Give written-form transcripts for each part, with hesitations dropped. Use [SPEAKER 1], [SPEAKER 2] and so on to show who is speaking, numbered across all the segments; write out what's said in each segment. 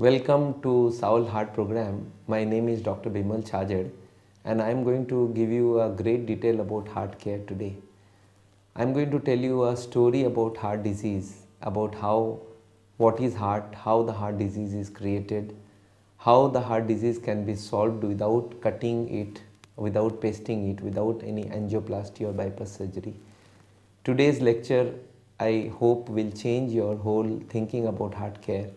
[SPEAKER 1] Welcome to SAAOL Heart Program. My name is Dr. Bimal Chhajer and I am going to give you a great detail about heart care today. I am going to tell you a story about heart disease, about what is heart, how the heart disease is created, how the heart disease can be solved without cutting it, without pasting it, without any angioplasty or bypass surgery. Today's lecture, I hope, will change your whole thinking about heart care.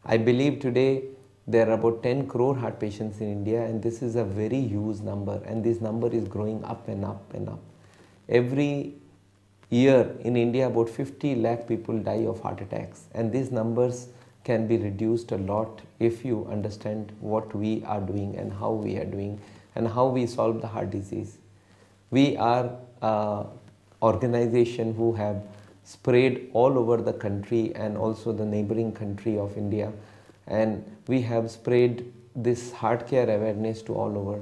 [SPEAKER 1] I believe today there are about 10 crore heart patients in India, and this is a very huge number, and this number is growing up and up and up. Every year in India about 50 lakh people die of heart attacks, and these numbers can be reduced a lot if you understand what we are doing and how we are doing and how we solve the heart disease. We are an organization who have spread all over the country and also the neighboring country of India, and we have spread this heart care awareness to all over.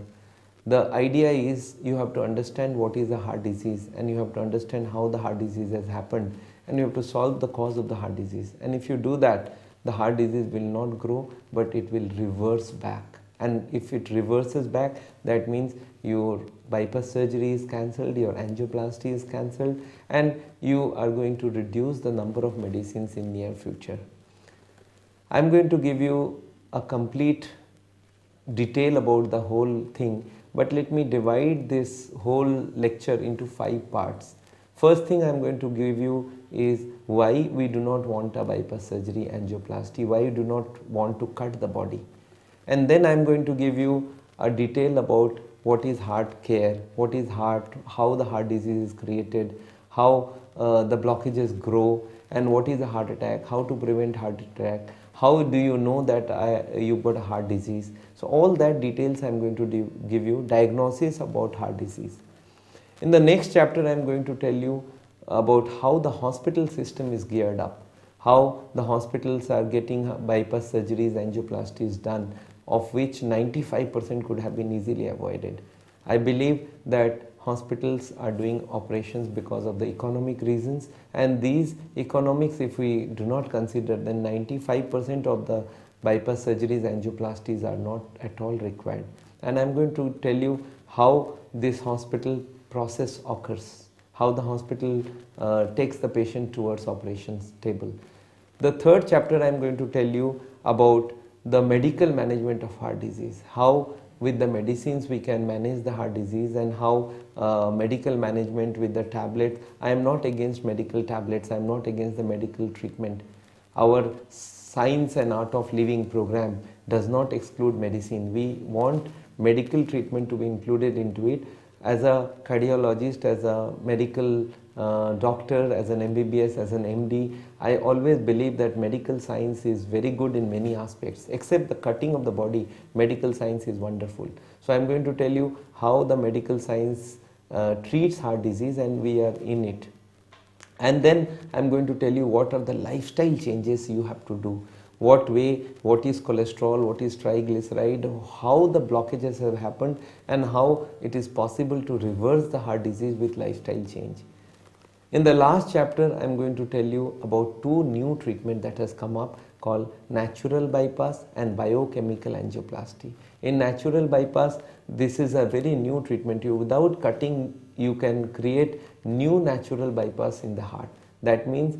[SPEAKER 1] The idea is you have to understand what is a heart disease, and you have to understand how the heart disease has happened, and you have to solve the cause of the heart disease. And if you do that, the heart disease will not grow, but it will reverse back. And if it reverses back, that means your bypass surgery is cancelled, your angioplasty is cancelled, and you are going to reduce the number of medicines in near future. I am going to give you a complete detail about the whole thing, but let me divide this whole lecture into 5 parts. First thing I am going to give you is why we do not want a bypass surgery angioplasty, why we do not want to cut the body. And then I am going to give you a detail about what is heart care, what is heart, how the heart disease is created, how the blockages grow, and what is a heart attack, how to prevent heart attack, how do you know that you got a heart disease. So all that details I am going to give you, diagnosis about heart disease. In the next chapter I am going to tell you about how the hospital system is geared up, how the hospitals are getting bypass surgeries, angioplasties done, of which 95% could have been easily avoided. I believe that hospitals are doing operations because of the economic reasons, and these economics, if we do not consider, then 95% of the bypass surgeries, angioplasties are not at all required. And I am going to tell you how this hospital process occurs, how the hospital takes the patient towards operations table. The third chapter I am going to tell you about the medical management of heart disease, how with the medicines we can manage the heart disease, and how medical management with the tablet. I am not against medical tablets, I am not against the medical treatment. Our Science and Art of Living program does not exclude medicine. We want medical treatment to be included into it. As a cardiologist, as a medical doctor, as an MBBS, as an MD, I always believe that medical science is very good in many aspects. Except the cutting of the body, medical science is wonderful. So I am going to tell you how the medical science treats heart disease, and we are in it. And then I am going to tell you what are the lifestyle changes you have to do. What is cholesterol, what is triglyceride, how the blockages have happened, and how it is possible to reverse the heart disease with lifestyle change. In the last chapter, I am going to tell you about 2 new treatments that has come up called natural bypass and biochemical angioplasty. In natural bypass, this is a very new treatment. Without cutting, you can create new natural bypass in the heart. That means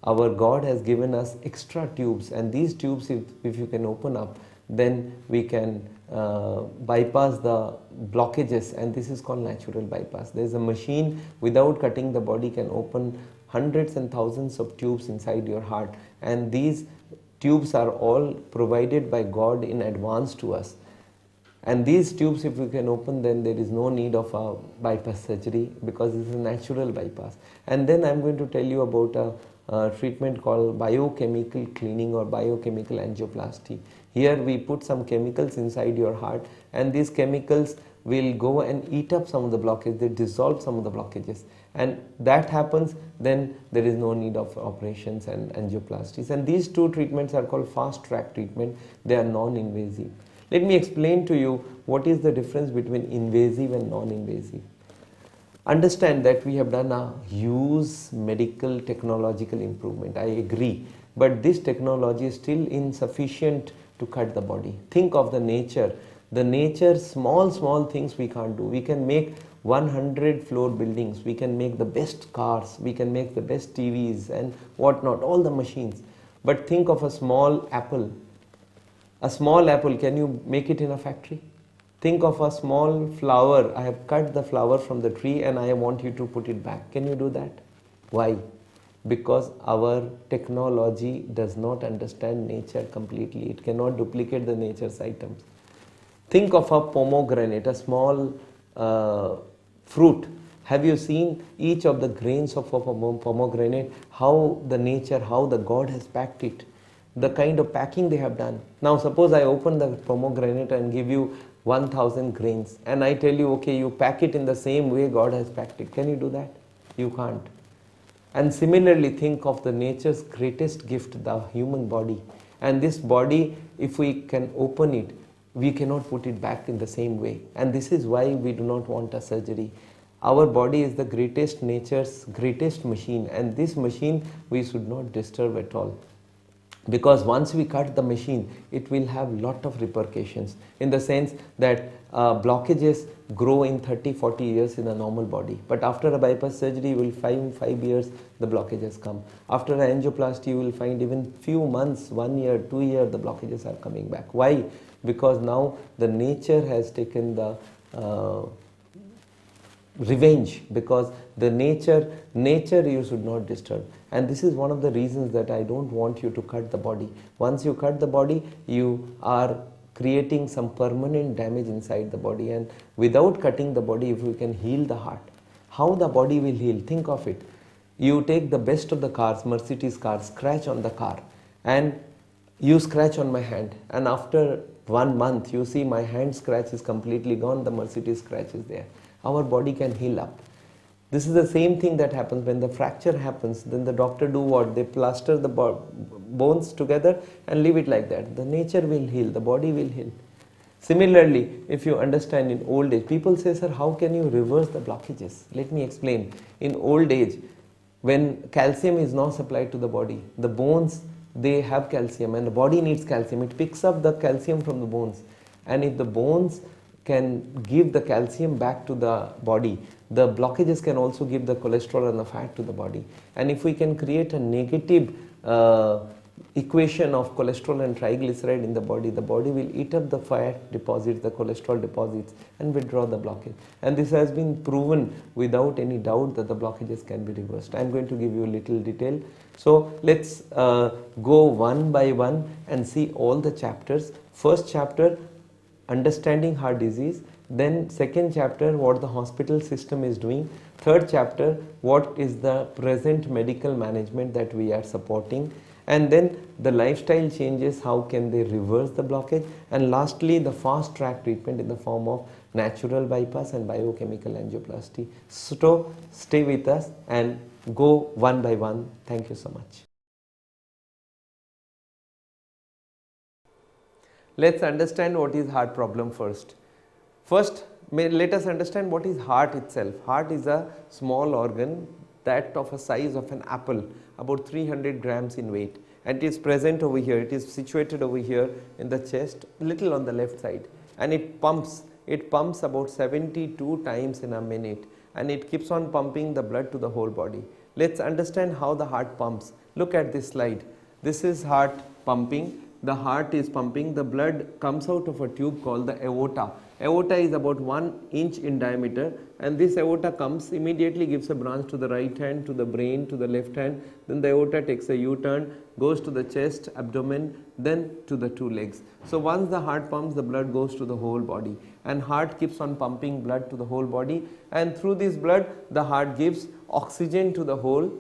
[SPEAKER 1] our God has given us extra tubes, and these tubes, if you can open up, then we can bypass the blockages, and this is called natural bypass. There is a machine without cutting the body can open hundreds and thousands of tubes inside your heart, and these tubes are all provided by God in advance to us. And these tubes, if we can open, then there is no need of a bypass surgery because it is a natural bypass. And then I am going to tell you about a treatment called biochemical cleaning or biochemical angioplasty. Here we put some chemicals inside your heart, and these chemicals will go and eat up some of the blockages, they dissolve some of the blockages, and that happens, then there is no need of operations and angioplasties. And these 2 treatments are called fast track treatment, they are non-invasive. Let me explain to you what is the difference between invasive and non-invasive. Understand that we have done a huge medical technological improvement. I agree but this technology is still insufficient to cut the body. Think of the nature. The nature, small things we can't do. We can make 100 floor buildings, we can make the best cars, we can make the best TVs and whatnot, all the machines. But think of a small apple. A small apple, can you make it in a factory? Think of a small flower. I have cut the flower from the tree and I want you to put it back. Can you do that? Why? Because our technology does not understand nature completely. It cannot duplicate the nature's items. Think of a pomegranate, a small fruit. Have you seen each of the grains of a pomegranate, how the nature, how the God has packed it, the kind of packing they have done. Now suppose I open the pomegranate and give you 1000 grains and I tell you, okay, you pack it in the same way God has packed it. Can you do that? You can't. And similarly, think of the nature's greatest gift, the human body. And this body, if we can open it, we cannot put it back in the same way. And this is why we do not want a surgery. Our body is the greatest, nature's greatest machine, and this machine we should not disturb at all. Because once we cut the machine, it will have lot of repercussions, in the sense that blockages grow in 30-40 years in a normal body. But after a bypass surgery, you will find 5 years the blockages come. After an angioplasty, you will find even few months, 1 year, 2 years, the blockages are coming back. Why? Because now the nature has taken the revenge, because the nature you should not disturb. And this is one of the reasons that I don't want you to cut the body. Once you cut the body, you are creating some permanent damage inside the body. And without cutting the body, if we can heal the heart, how the body will heal? Think of it. You take the best of the cars, Mercedes cars, scratch on the car, and you scratch on my hand, and after 1 month you see my hand scratch is completely gone, the Mercedes scratch is there. Our body can heal up. This is the same thing that happens when the fracture happens. Then the doctor do what? They plaster the bones together and leave it like that. The nature will heal, the body will heal. Similarly, if you understand, in old age, people say, sir, how can you reverse the blockages? Let me explain. In old age, when calcium is not supplied to the body, the bones, they have calcium and the body needs calcium. It picks up the calcium from the bones. And if the bones can give the calcium back to the body, the blockages can also give the cholesterol and the fat to the body. And if we can create a negative equation of cholesterol and triglyceride in the body will eat up the fat deposits, the cholesterol deposits, and withdraw the blockage. And this has been proven without any doubt that the blockages can be reversed. I am going to give you a little detail. So let's go one by one and see all the chapters. First chapter, understanding heart disease. Then second chapter, what the hospital system is doing. Third chapter, what is the present medical management that we are supporting. And then the lifestyle changes, how can they reverse the blockage. And lastly, the fast track treatment in the form of natural bypass and biochemical angioplasty. So stay with us and go one by one. Thank you so much. Let's understand what is heart problem first. First, let us understand what is heart itself. Heart is a small organ that of a size of an apple, about 300 grams in weight, and it is present over here. It is situated over here in the chest, little on the left side, and it pumps about 72 times in a minute, and it keeps on pumping the blood to the whole body. Let's understand how the heart pumps. Look at this slide. This is heart pumping. The heart is pumping, the blood comes out of a tube called the aorta. Aorta is about 1 inch in diameter, and this aorta comes, immediately gives a branch to the right hand, to the brain, to the left hand. Then the aorta takes a U-turn, goes to the chest, abdomen, then to the 2 legs. So once the heart pumps, the blood goes to the whole body, and heart keeps on pumping blood to the whole body, and through this blood the heart gives oxygen to the whole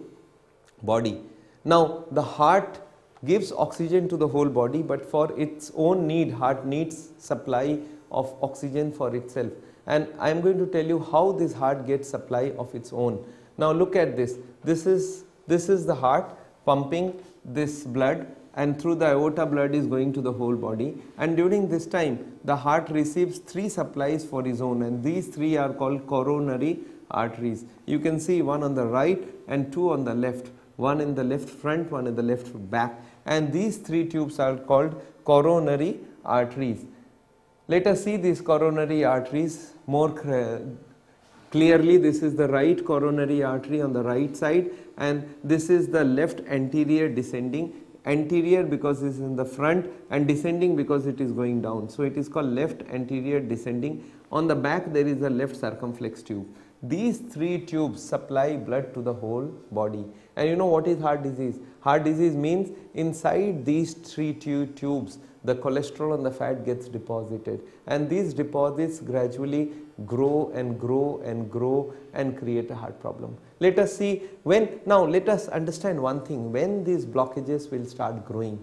[SPEAKER 1] body. Now the heart gives oxygen to the whole body, but for its own need, heart needs supply of oxygen for itself. And I am going to tell you how this heart gets supply of its own. Now look at this. This is the heart pumping this blood, and through the aorta blood is going to the whole body. And during this time, the heart receives 3 supplies for its own, and these 3 are called coronary arteries. You can see one on the right and 2 on the left. One in the left front, one in the left back. and these 3 tubes are called coronary arteries. Let us see these coronary arteries more clearly. This is the right coronary artery on the right side, and this is the left anterior descending. Anterior because it is in the front, and descending because it is going down. So it is called left anterior descending. On the back there is a left circumflex tube. These 3 tubes supply blood to the whole body. And you know what is heart disease? Heart disease means inside these 3 tubes the cholesterol and the fat gets deposited, and these deposits gradually grow and grow and grow and create a heart problem. Let us see now let us understand one thing. When these blockages will start growing,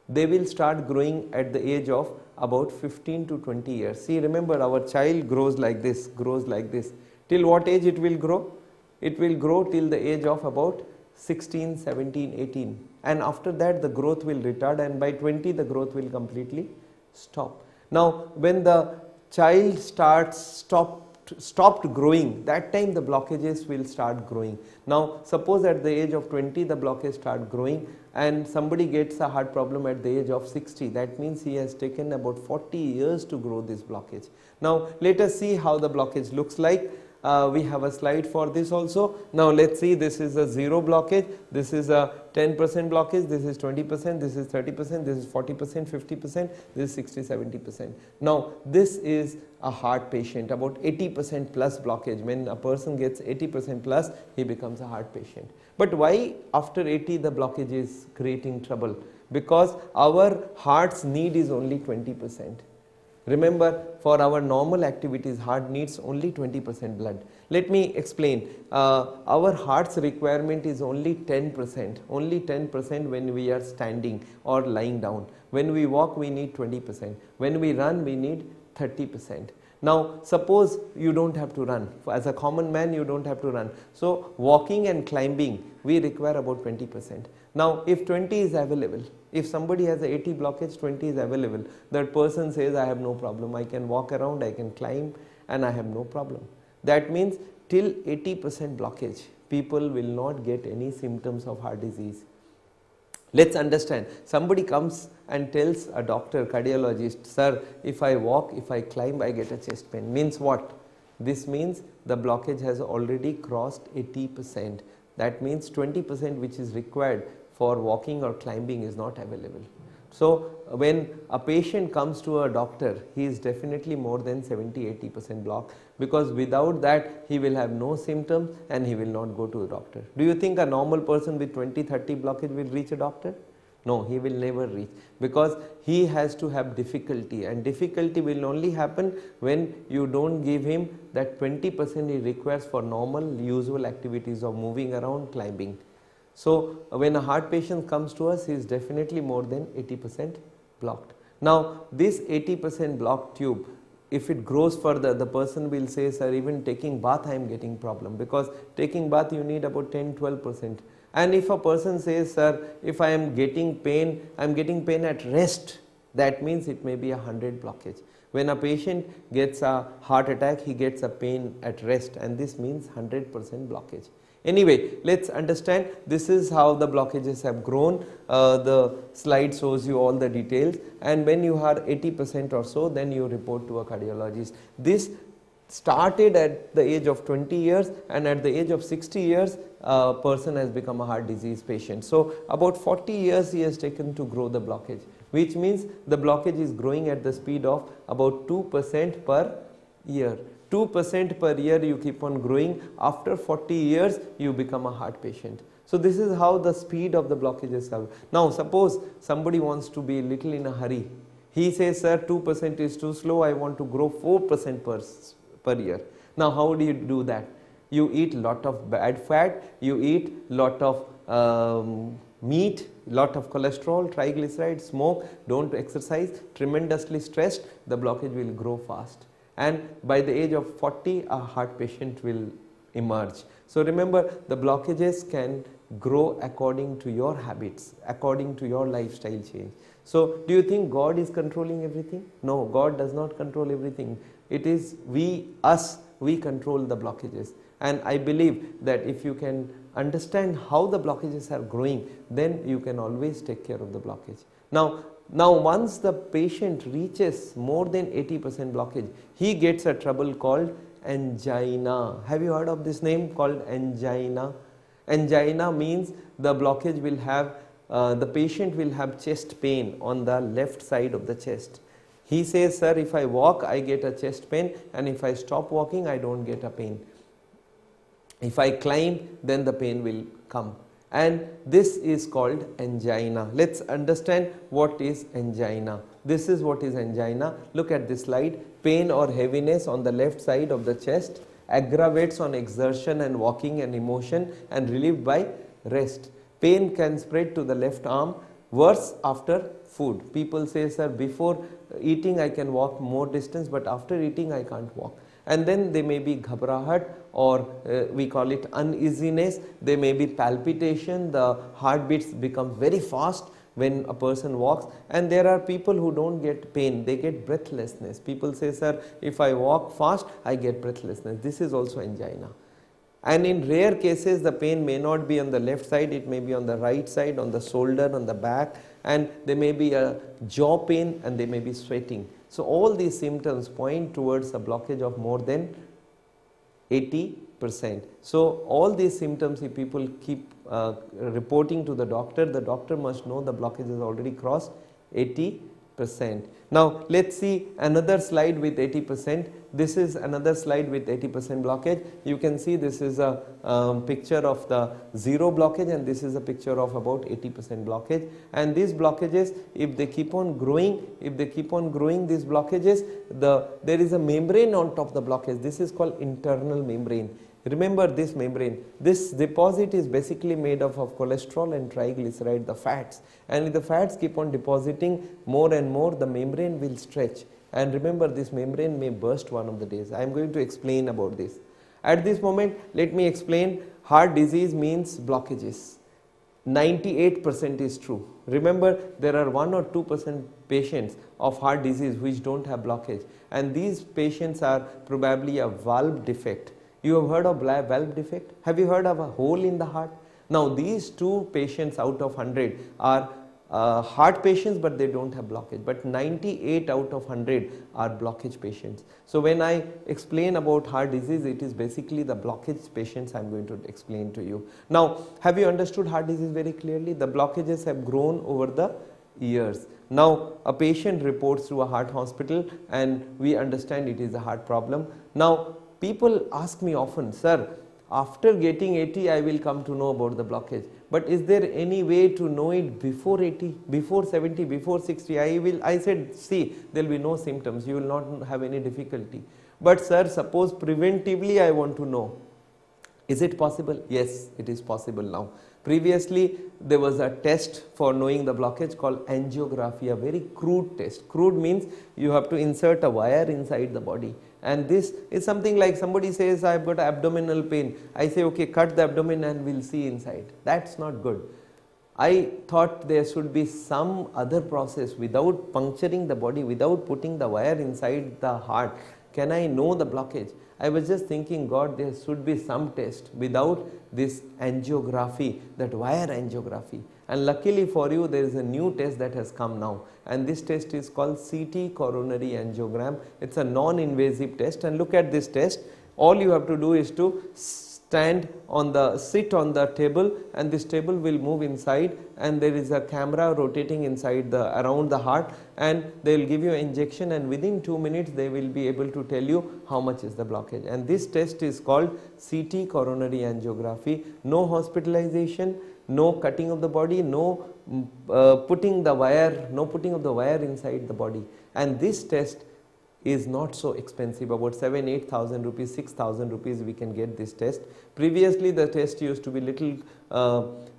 [SPEAKER 1] they will start growing at the age of about 15 to 20 years. See, remember, our child grows like this. Till what age it will grow? It will grow till the age of about 16, 17, 18, and after that the growth will retard, and by 20 the growth will completely stop. Now when the child stopped growing, that time the blockages will start growing. Now suppose at the age of 20 the blockage start growing, and somebody gets a heart problem at the age of 60, that means he has taken about 40 years to grow this blockage. Now let us see how the blockage looks like. We have a slide for this also. Now let us see, this is a 0 blockage, this is a 10% blockage, this is 20%, this is 30%, this is 40%, 50%, this is 60, 70%. Now this is a heart patient, about 80% plus blockage. When a person gets 80% plus, he becomes a heart patient. But why after 80 the blockage is creating trouble? Because our heart's need is only 20%. Remember, for our normal activities, heart needs only 20% blood. Let me explain. Our heart's requirement is only 10%, when we are standing or lying down. When we walk, we need 20%. When we run, we need 30%. Now suppose you don't have to run. As a common man, you don't have to run. So walking and climbing, we require about 20%. Now if 20 is available, if somebody has a 80 blockage, 20 is available, that person says, I have no problem, I can walk around, I can climb, and I have no problem. That means till 80% blockage, people will not get any symptoms of heart disease. Let's understand. Somebody comes and tells a doctor, cardiologist, sir, if I walk, if I climb, I get a chest pain. Means what? This means the blockage has already crossed 80%. That means 20% which is required for walking or climbing is not available. So when a patient comes to a doctor, he is definitely more than 70-80% blocked, because without that he will have no symptoms and he will not go to a doctor. Do you think a normal person with 20-30 blockage will reach a doctor? No, he will never reach, because he has to have difficulty, and difficulty will only happen when you don't give him that 20% he requires for normal usual activities of moving around, climbing. So when a heart patient comes to us, he is definitely more than 80% blocked. Now this 80% blocked tube, if it grows further, the person will say, sir, even taking bath I am getting problem, because taking bath you need about 10-12%. And if a person says, sir, if I am getting pain, I am getting pain at rest, that means it may be a 100 blockage. When a patient gets a heart attack, he gets a pain at rest, and this means 100% blockage. Anyway, let's understand. This is how the blockages have grown. The slide shows you all the details, and when you are 80% or so, then you report to a cardiologist. This started at the age of 20 years, and at the age of 60 years a person has become a heart disease patient. So about 40 years he has taken to grow the blockage, which means the blockage is growing at the speed of about 2% per year. 2% per year you keep on growing. After 40 years you become a heart patient. So this is how the speed of the blockages are. Now suppose somebody wants to be a little in a hurry. He says, sir, 2% is too slow, I want to grow 4% per year. Now how do you do that? You eat lot of bad fat, you eat lot of meat, lot of cholesterol, triglyceride, smoke, don't exercise, tremendously stressed, the blockage will grow fast. And by the age of 40, a heart patient will emerge. So remember, the blockages can grow according to your habits, according to your lifestyle change. So do you think God is controlling everything? No, God does not control everything. It is we control the blockages. and I believe that if you can understand how the blockages are growing, then you can always take care of the blockage. Now once the patient reaches more than 80% blockage, he gets a trouble called angina. Have you heard of this name called angina? Angina means the blockage will have, the patient will have chest pain on the left side of the chest. He says, sir, if I walk I get a chest pain, and if I stop walking I don't get a pain. If I climb, then the pain will come, and this is called angina. Let's understand what is angina. This is what is angina. Look at this slide. Pain or heaviness on the left side of the chest, aggravates on exertion and walking and emotion, and relieved by rest. Pain can spread to the left arm, worse after food. People say, sir, before eating I can walk more distance, but after eating I can't walk. And then there may be ghabrahat, or we call it uneasiness. There may be palpitation, the heartbeats become very fast when a person walks, and there are people who don't get pain, they get breathlessness. People say, sir, if I walk fast I get breathlessness. This is also angina. And in rare cases the pain may not be on the left side, it may be on the right side, on the shoulder, on the back, and there may be a jaw pain, and they may be sweating. So all these symptoms point towards a blockage of more than 80%. So all these symptoms, if people keep reporting to the doctor must know the blockage has already crossed 80%. Now let's see another slide with 80%. This is another slide with 80% blockage. You can see this is a picture of the zero blockage, and this is a picture of about 80% blockage. And these blockages, if they keep on growing, these blockages, there is a membrane on top of the blockage. This is called internal membrane. Remember this membrane, this deposit is basically made up of cholesterol and triglyceride, the fats, and if the fats keep on depositing more and more, the membrane will stretch, and remember this membrane may burst one of the days. I am going to explain about this. At this moment let me explain. Heart disease means blockages. 98% is true. Remember, there are 1 or 2% patients of heart disease which don't have blockage, and these patients are probably a valve defect. You have heard of valve defect? Have you heard of a hole in the heart? Now these 2 patients out of 100 are heart patients, but they don't have blockage, but 98 out of 100 are blockage patients. So when I explain about heart disease, it is basically the blockage patients I am going to explain to you. Now have you understood heart disease very clearly? The blockages have grown over the years. Now a patient reports to a heart hospital, and we understand it is a heart problem. Now people ask me often, sir, after getting 80 I will come to know about the blockage, but is there any way to know it before 80, before 70, before 60? I said, see, there will be no symptoms, you will not have any difficulty. But sir, suppose preventively I want to know. Is it possible? Yes, it is possible now. Previously there was a test for knowing the blockage called angiography, a very crude test. Crude means you have to insert a wire inside the body, and this is something like somebody says, I have got abdominal pain. I say, okay, cut the abdomen and we will see inside. That's not good. I thought there should be some other process without puncturing the body, without putting the wire inside the heart. Can I know the blockage? I was just thinking, God, there should be some test without this angiography, that wire angiography. And luckily for you, there is a new test that has come now, and this test is called CT Coronary Angiogram. It's a non-invasive test, and look at this test. All you have to do is to sit on the table, and this table will move inside, and there is a camera rotating inside around the heart, and they will give you an injection, and within 2 minutes they will be able to tell you how much is the blockage. And this test is called CT Coronary Angiography. No hospitalization, no cutting of the body, no putting of the wire inside the body. And this test is not so expensive, about 7,000-8,000 rupees, 6,000 rupees we can get this test. Previously the test used to be little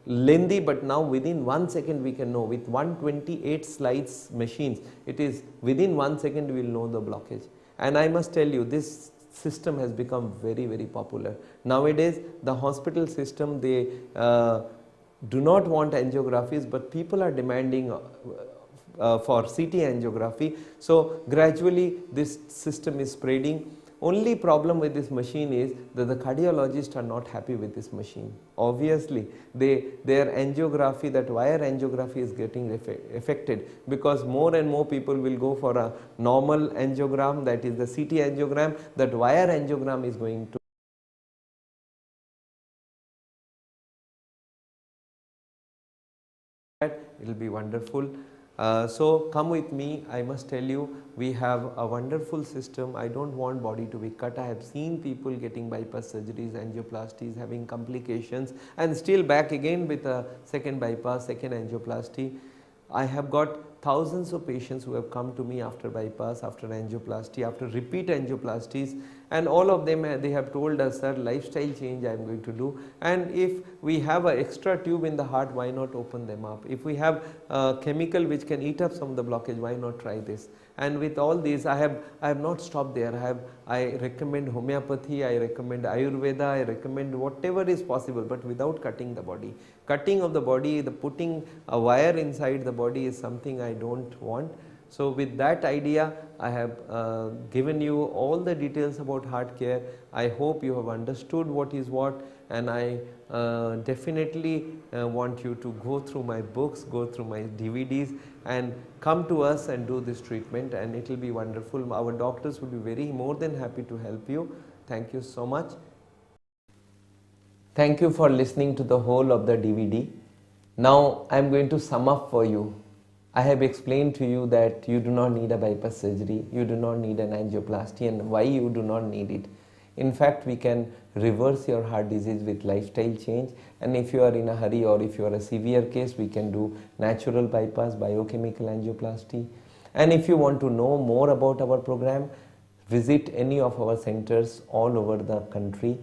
[SPEAKER 1] lengthy, but now within 1 second we can know. With 128 slides machines, it is within 1 second we will know the blockage. And I must tell you, this system has become very, very popular. Nowadays the hospital system, they do not want angiographies, but people are demanding for CT angiography. So gradually this system is spreading. Only problem with this machine is that the cardiologists are not happy with this machine. Obviously, their angiography, that wire angiography is getting affected, because more and more people will go for a normal angiogram, that is the CT angiogram. That wire angiogram is going to it will be wonderful. So come with me. I must tell you, we have a wonderful system. I don't want body to be cut. I have seen people getting bypass surgeries, angioplasties, having complications, and still back again with a second bypass, second angioplasty. I have got thousands of patients who have come to me after bypass, after angioplasty, after repeat angioplasties, and all of them they have told us, sir, lifestyle change I am going to do, and if we have an extra tube in the heart, why not open them up? If we have a chemical which can eat up some of the blockage, why not try this? And with all these, I have not stopped there. I recommend homeopathy, I recommend Ayurveda, I recommend whatever is possible, but without cutting the body. Cutting of the body, the putting a wire inside the body is something I don't want. So with that idea, I have given you all the details about heart care. I hope you have understood what is what, and I definitely want you to go through my books, go through my DVDs, and come to us and do this treatment, and it will be wonderful. Our doctors would be very more than happy to help you. Thank you so much. Thank you for listening to the whole of the DVD. Now I am going to sum up for you. I have explained to you that you do not need a bypass surgery, you do not need an angioplasty, and why you do not need it. In fact, we can reverse your heart disease with lifestyle change, and if you are in a hurry or if you are a severe case, we can do natural bypass, biochemical angioplasty. And if you want to know more about our program, visit any of our centers all over the country.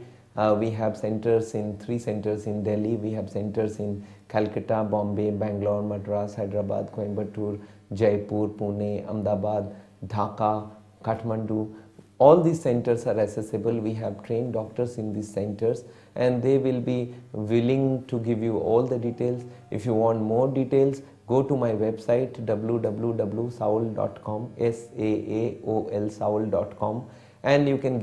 [SPEAKER 1] We have centers in 3 centers in Delhi, we have centers in Calcutta, Bombay, Bangalore, Madras, Hyderabad, Coimbatore, Jaipur, Pune, Ahmedabad, Dhaka, Kathmandu. All these centers are accessible. We have trained doctors in these centers, and they will be willing to give you all the details. If you want more details, go to my website www.saaol.com, SAAOL, and you can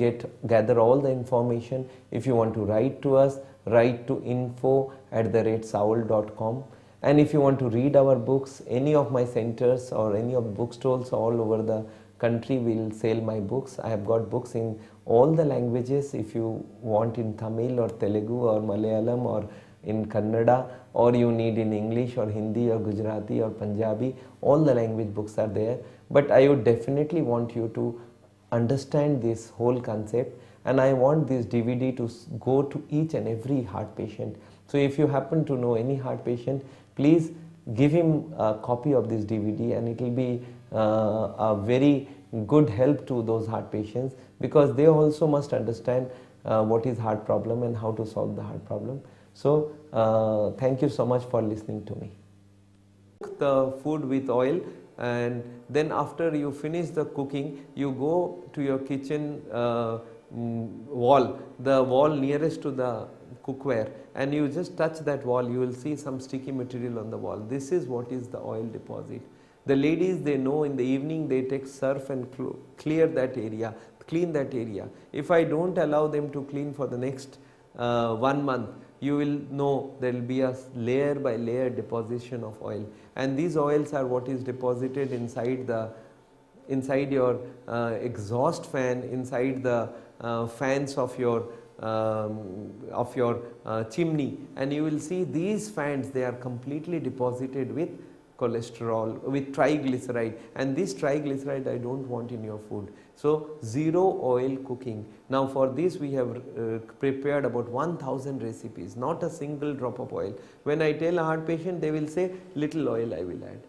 [SPEAKER 1] gather all the information. If you want to write to us, write to info@saaol.com. And if you want to read our books, any of my centers or any of bookstores all over the country will sell my books. I have got books in all the languages. If you want in Tamil or Telugu or Malayalam or in Kannada, or you need in English or Hindi or Gujarati or Punjabi, all the language books are there. But I would definitely want you to understand this whole concept, and I want this DVD to go to each and every heart patient. So if you happen to know any heart patient, please give him a copy of this DVD, and it will be a very good help to those heart patients, because they also must understand what is heart problem and how to solve the heart problem. So thank you so much for listening to me. Cook the food with oil, and then after you finish the cooking, you go to your kitchen wall, the wall nearest to the cookware, and you just touch that wall, you will see some sticky material on the wall. This is what is the oil deposit. The ladies, they know in the evening they take surf and clear that area, clean that area. If I don't allow them to clean for the next 1 month, you will know there will be a layer by layer deposition of oil, and these oils are what is deposited inside your exhaust fan, inside the fans of your chimney, and you will see these fans, they are completely deposited with cholesterol, with triglyceride, and this triglyceride I don't want in your food. So zero oil cooking. Now for this we have prepared about 1000 recipes, not a single drop of oil. When I tell a heart patient, they will say little oil I will add.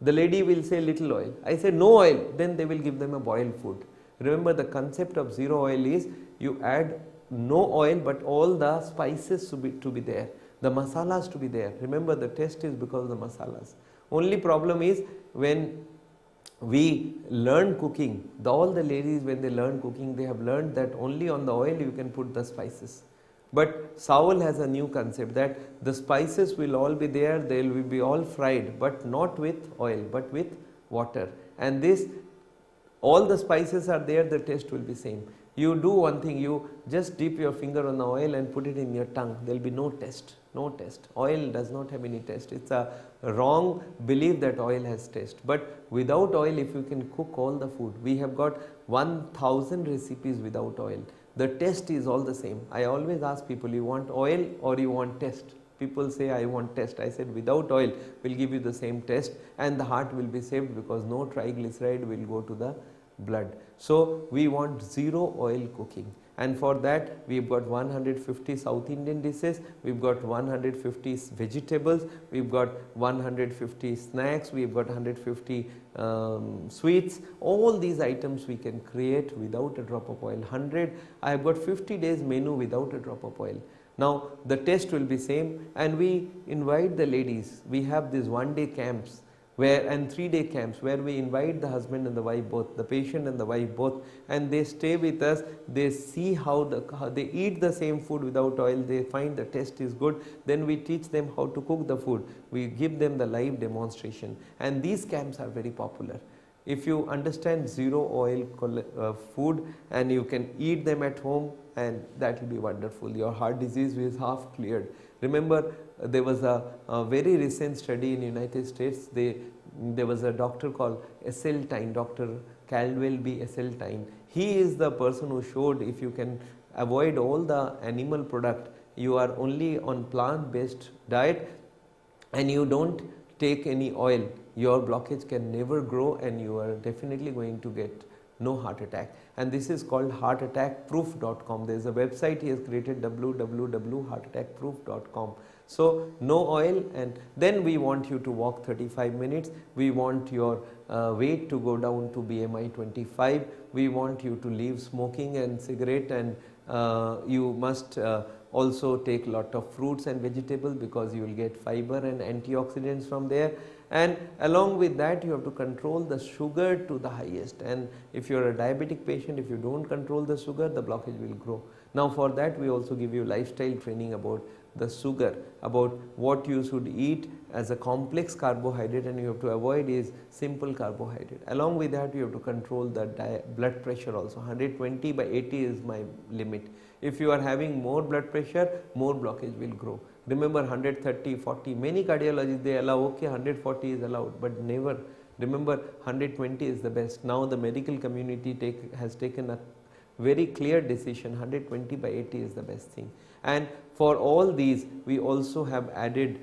[SPEAKER 1] The lady will say little oil. I say no oil, then they will give them a boiled food. Remember, the concept of zero oil is you add no oil, but all the spices to be there, the masalas to be there. Remember, the test is because of the masalas. Only problem is when we learn cooking, all the ladies, when they learn cooking, they have learned that only on the oil you can put the spices. But SAAOL has a new concept that the spices will all be there, they will be all fried, but not with oil, but with water. And this, all the spices are there, the taste will be same. You do one thing, you just dip your finger on the oil and put it in your tongue. There will be no test, no test. Oil does not have any test. It's a wrong belief that oil has taste. But without oil, if you can cook all the food, we have got 1000 recipes without oil. The taste is all the same. I always ask people, you want oil or you want taste? People say, I want taste. I said, without oil will give you the same taste, and the heart will be saved because no triglyceride will go to the blood. So we want zero oil cooking, and for that we have got 150 South Indian dishes, we have got 150 vegetables, we have got 150 snacks, we have got 150 sweets. All these items we can create without a drop of oil. 100, I have got 50 days menu without a drop of oil. Now the taste will be same, and we invite the ladies. We have these 1-day camps where, and 3-day camps where we invite the husband and the wife both, the patient and the wife both, and they stay with us. They see how they eat the same food without oil. They find the taste is good. Then we teach them how to cook the food. We give them the live demonstration, and these camps are very popular. If you understand zero oil food and you can eat them at home, and that will be wonderful. Your heart disease is half cleared. Remember, there was a very recent study in United States. There was a doctor called Esseltine, Dr. Caldwell B. Esseltine. He is the person who showed if you can avoid all the animal product, you are only on plant-based diet and you don't take any oil, your blockage can never grow and you are definitely going to get no heart attack. And this is called heartattackproof.com. There is a website he has created, www.heartattackproof.com. So no oil, and then we want you to walk 35 minutes. We want your weight to go down to BMI 25. We want you to leave smoking and cigarette, and you must also take lot of fruits and vegetables because you will get fiber and antioxidants from there. And along with that, you have to control the sugar to the highest, and if you are a diabetic patient, if you don't control the sugar, the blockage will grow. Now for that we also give you lifestyle training about the sugar, about what you should eat as a complex carbohydrate, and you have to avoid is simple carbohydrate. Along with that, you have to control the blood pressure also. 120/80 is my limit. If you are having more blood pressure, more blockage will grow. Remember 130, 40, many cardiologists they allow, okay, 140 is allowed, but never. Remember 120 is the best. Now the medical community has taken a very clear decision, 120/80 is the best thing. And for all these, we also have added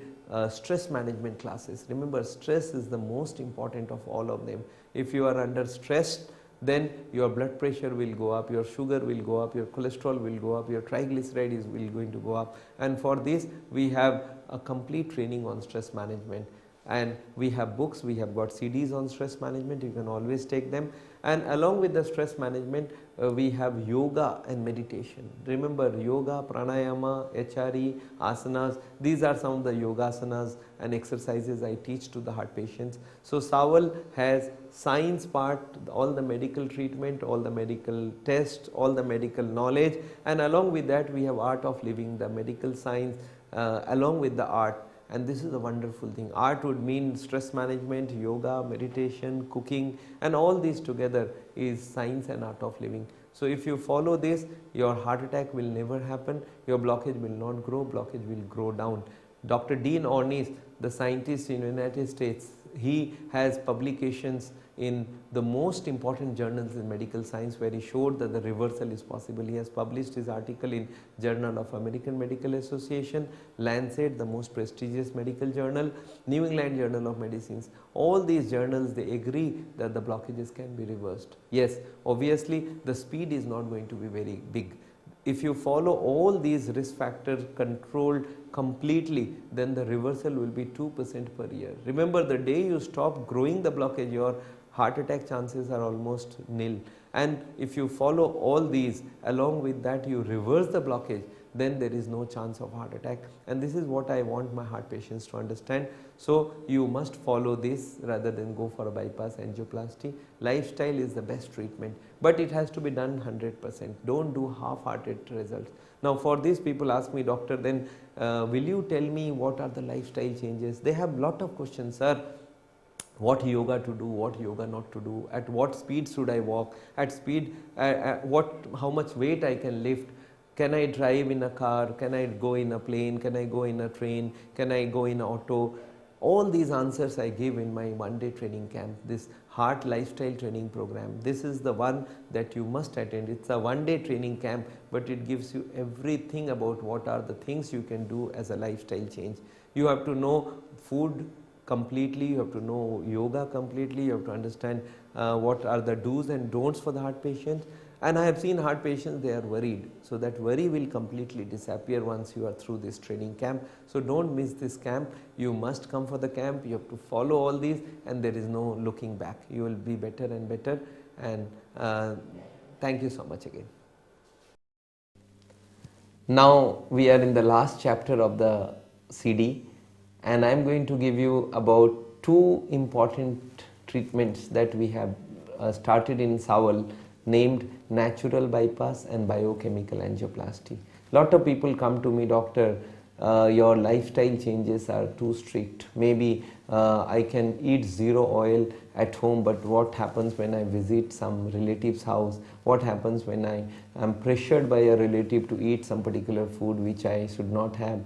[SPEAKER 1] stress management classes. Remember, stress is the most important of all of them. If you are under stress, then your blood pressure will go up, your sugar will go up, your cholesterol will go up, your triglyceride will going to go up. And for this, we have a complete training on stress management. And we have books, we have got CDs on stress management, you can always take them. And along with the stress management, we have yoga and meditation. Remember, yoga, pranayama, HRE, asanas, these are some of the yogasanas and exercises I teach to the heart patients. So SAAOL has science part, all the medical treatment, all the medical tests, all the medical knowledge, and along with that we have art of living, the medical science, along with the art. And this is a wonderful thing. Art would mean stress management, yoga, meditation, cooking, and all these together is science and art of living. So if you follow this, your heart attack will never happen, your blockage will not grow, blockage will grow down. Dr. Dean Ornish, the scientist in the United States, he has publications in the most important journals in medical science where he showed that the reversal is possible. He has published his article in Journal of American Medical Association, Lancet, the most prestigious medical journal, New England Journal of Medicines. All these journals, they agree that the blockages can be reversed. Yes, obviously the speed is not going to be very big. If you follow all these risk factors controlled completely, then the reversal will be 2% per year. Remember, the day you stop growing the blockage, your heart attack chances are almost nil. And if you follow all these, along with that you reverse the blockage, then there is no chance of heart attack. And this is what I want my heart patients to understand. So you must follow this rather than go for a bypass angioplasty. Lifestyle is the best treatment, but it has to be done 100%. Don't do half-hearted results. Now for these people ask me, doctor, then will you tell me what are the lifestyle changes? They have lot of questions, sir. what yoga to do, what yoga not to do, at what speed should I walk, at speed how much weight I can lift, can I drive in a car, can I go in a plane, can I go in a train, can I go in auto. All these answers I give in my one-day training camp, this heart lifestyle training program. This is the one that you must attend. It's a one-day training camp, but it gives you everything about what are the things you can do as a lifestyle change. You have to know food completely, you have to know yoga completely, you have to understand what are the do's and don'ts for the heart patients. And I have seen heart patients, they are worried. So that worry will completely disappear once you are through this training camp. So don't miss this camp. You must come for the camp. You have to follow all these, and there is no looking back. You will be better and better. And thank you so much again. Now we are in the last chapter of the CD, and I am going to give you about two important treatments that we have started in SAAOL, named natural bypass and biochemical angioplasty. Lot of people come to me, doctor, your lifestyle changes are too strict. Maybe I can eat zero oil at home, but what happens when I visit some relative's house? What happens when I am pressured by a relative to eat some particular food which I should not have?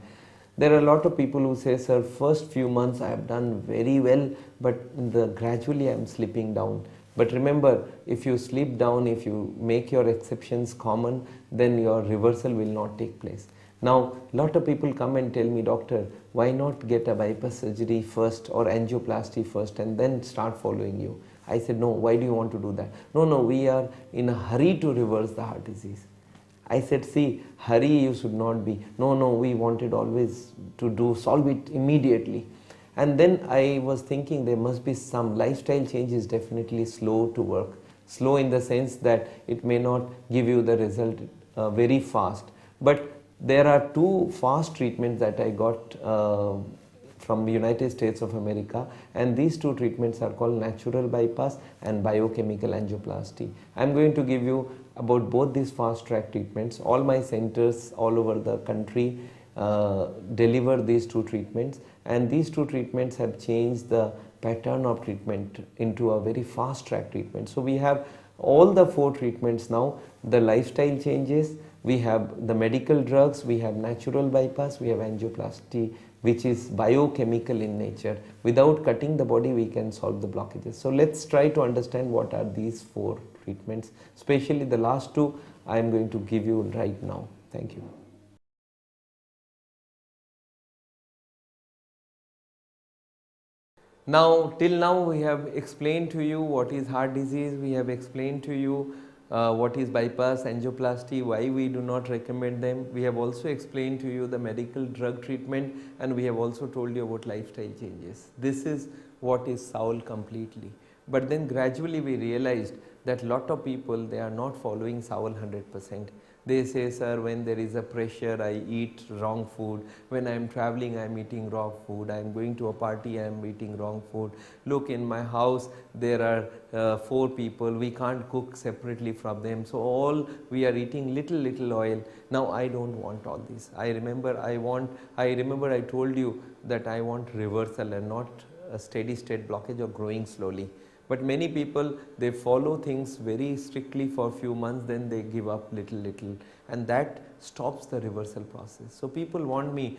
[SPEAKER 1] There are a lot of people who say, sir, first few months I have done very well, but gradually I am slipping down. But remember, if you slip down, if you make your exceptions common, then your reversal will not take place. Now, lot of people come and tell me, doctor, why not get a bypass surgery first or angioplasty first and then start following you? I said, no, why do you want to do that? No, we are in a hurry to reverse the heart disease. I said, see, hurry you should not be. No, we wanted always to solve it immediately. And then I was thinking there must be some lifestyle change is definitely slow to work. Slow in the sense that it may not give you the result very fast. But there are two fast treatments that I got from the United States of America, and these two treatments are called natural bypass and biochemical angioplasty. I am going to give you about both these fast track treatments. All my centers all over the country deliver these two treatments, and these two treatments have changed the pattern of treatment into a very fast track treatment. So we have all the four treatments now, the lifestyle changes, we have the medical drugs, we have natural bypass, we have angioplasty, which is biochemical in nature. Without cutting the body, we can solve the blockages. So let's try to understand what are these four treatments, especially the last two I am going to give you right now. Thank you. Now, till now we have explained to you what is heart disease, we have explained to you what is bypass, angioplasty, why we do not recommend them. We have also explained to you the medical drug treatment, and we have also told you about lifestyle changes. This is what is SAAOL completely. But then gradually we realized that lot of people, they are not following SAAOL 100%. They say, sir, when there is a pressure, I eat wrong food. When I am traveling, I am eating wrong food. I am going to a party, I am eating wrong food. Look, in my house, there are 4 people. We can't cook separately from them. So all we are eating little oil. Now I don't want all this. I remember I told you that I want reversal and not a steady state blockage or growing slowly. But many people, they follow things very strictly for a few months, then they give up little, and that stops the reversal process. So people want me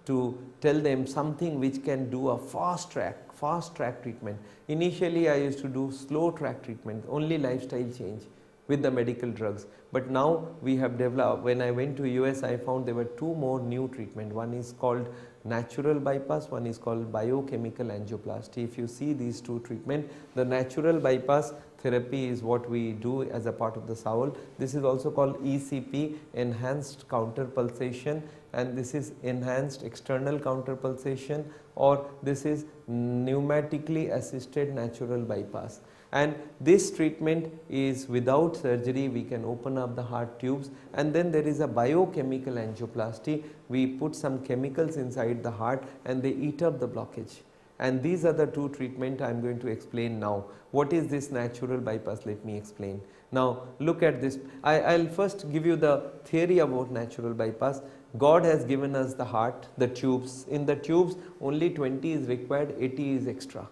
[SPEAKER 1] to tell them something which can do a fast track treatment. Initially I used to do slow track treatment, only lifestyle change with the medical drugs. But now we have developed, when I went to US, I found there were 2 more new treatment. One is called natural bypass, one is called biochemical angioplasty. If you see these 2 treatment, the natural bypass therapy is what we do as a part of the SAAOL. This is also called ECP, enhanced counter pulsation, and this is enhanced external counter pulsation, or this is pneumatically assisted natural bypass. And this treatment is without surgery. We can open up the heart tubes, and then there is a biochemical angioplasty. We put some chemicals inside the heart and they eat up the blockage. And these are the 2 treatment I am going to explain now. What is this natural bypass? Let me explain. Now look at this. I'll first give you the theory about natural bypass. God has given us the heart, the tubes. In the tubes only 20 is required, 80 is extra.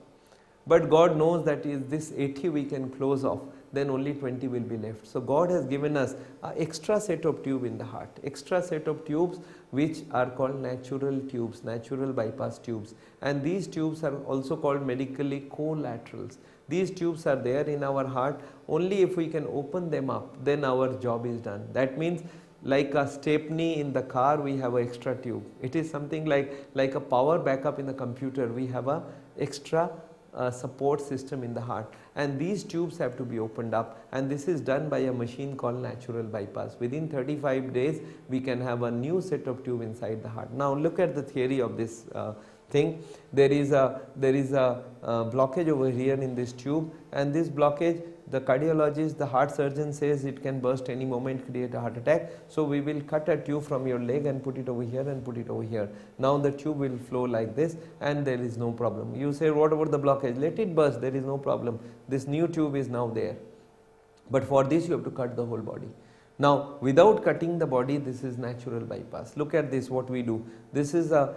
[SPEAKER 1] But God knows that if this 80 we can close off, then only 20 will be left. So God has given us an extra set of tube in the heart, extra set of tubes which are called natural tubes, natural bypass tubes, and these tubes are also called medically collaterals. These tubes are there in our heart. Only if we can open them up, then our job is done. That means like a stepney in the car, we have an extra tube. It is something like a power backup in the computer. We have a extra support system in the heart, and these tubes have to be opened up, and this is done by a machine called natural bypass. Within 35 days we can have a new set of tube inside the heart. Now look at the theory of this thing. There is a blockage over here in this tube, and this blockage, the cardiologist, the heart surgeon says it can burst any moment, create a heart attack. So we will cut a tube from your leg and put it over here and put it over here. Now the tube will flow like this and there is no problem. You say, what about the blockage? Let it burst, there is no problem. This new tube is now there. But for this you have to cut the whole body. Now without cutting the body, this is natural bypass. Look at this, what we do. This is a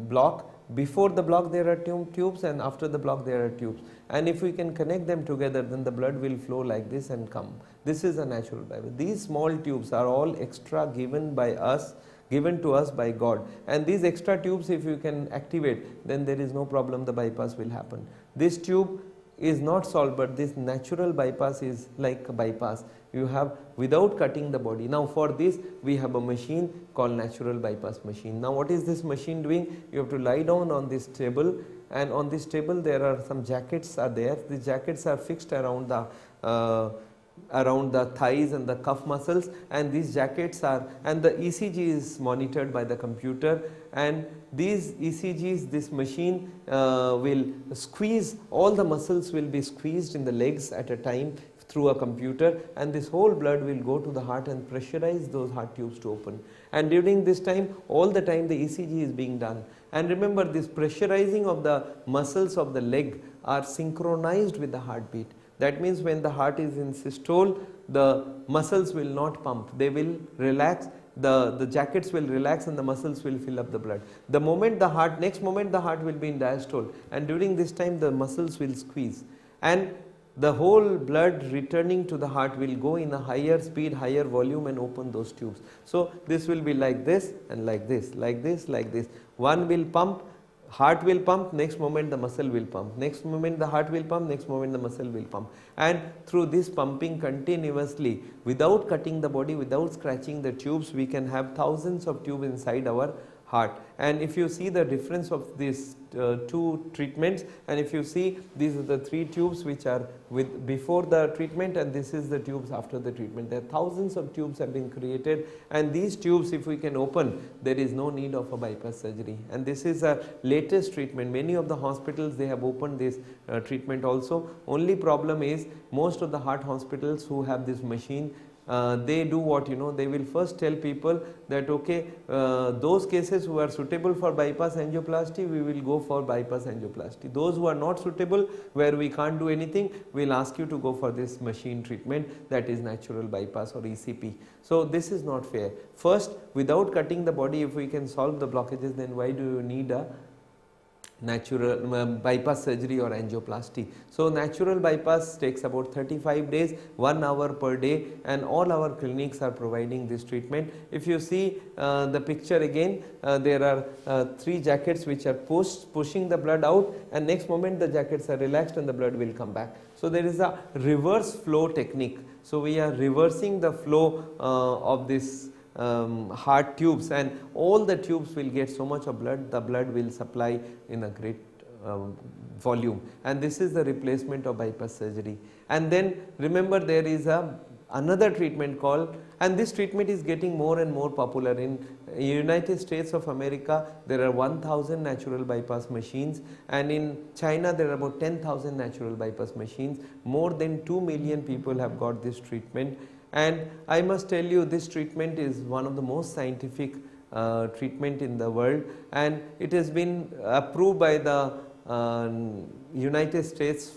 [SPEAKER 1] block. Before the block there are tubes, and after the block there are tubes, and if we can connect them together, then the blood will flow like this and come. This is a natural bypass. These small tubes are all extra given to us by God, and these extra tubes, if you can activate, then there is no problem, the bypass will happen. This tube is not solved, but this natural bypass is like a bypass you have without cutting the body. Now for this we have a machine called natural bypass machine. Now what is this machine doing? You have to lie down on this table, and on this table there are some jackets are there. The jackets are fixed around the thighs and the cuff muscles, and these jackets are, and the ECG is monitored by the computer, and these ECGs, this machine will squeeze, all the muscles will be squeezed in the legs at a time through a computer, and this whole blood will go to the heart and pressurize those heart tubes to open. And during this time, all the time the ECG is being done. And remember, this pressurizing of the muscles of the leg are synchronized with the heartbeat. That means when the heart is in systole, the muscles will not pump, they will relax, the jackets will relax and the muscles will fill up the blood. The moment the heart, next moment the heart will be in diastole, and during this time the muscles will squeeze, and the whole blood returning to the heart will go in a higher speed, higher volume, and open those tubes. So this will be like this and like this, like this, like this. One will pump, heart will pump, next moment the muscle will pump, next moment the heart will pump, next moment the muscle will pump. And through this pumping continuously, without cutting the body, without scratching the tubes, we can have thousands of tubes inside our heart. And if you see the difference of these two treatments, and if you see, these are the three tubes which are with before the treatment, and this is the tubes after the treatment. There are thousands of tubes have been created, and these tubes, if we can open, there is no need of a bypass surgery. And this is a latest treatment. Many of the hospitals, they have opened this treatment also. Only problem is, most of the heart hospitals who have this machine, they do what, they will first tell people that okay, those cases who are suitable for bypass angioplasty, we will go for bypass angioplasty. Those who are not suitable, where we can't do anything, we will ask you to go for this machine treatment, that is natural bypass or ECP. So this is not fair. First, without cutting the body, if we can solve the blockages, then why do you need a natural bypass surgery or angioplasty? So natural bypass takes about 35 days, 1 hour per day, and all our clinics are providing this treatment. If you see the picture again, there are 3 jackets which are pushing the blood out, and next moment the jackets are relaxed and the blood will come back. So there is a reverse flow technique. So we are reversing the flow of this heart tubes, and all the tubes will get so much of blood, the blood will supply in a great volume, and this is the replacement of bypass surgery. And then remember, there is another treatment called, and this treatment is getting more and more popular. In United States of America, there are 1000 natural bypass machines, and in China there are about 10,000 natural bypass machines. More than 2 million people have got this treatment. And I must tell you, this treatment is one of the most scientific treatment in the world, and it has been approved by the United States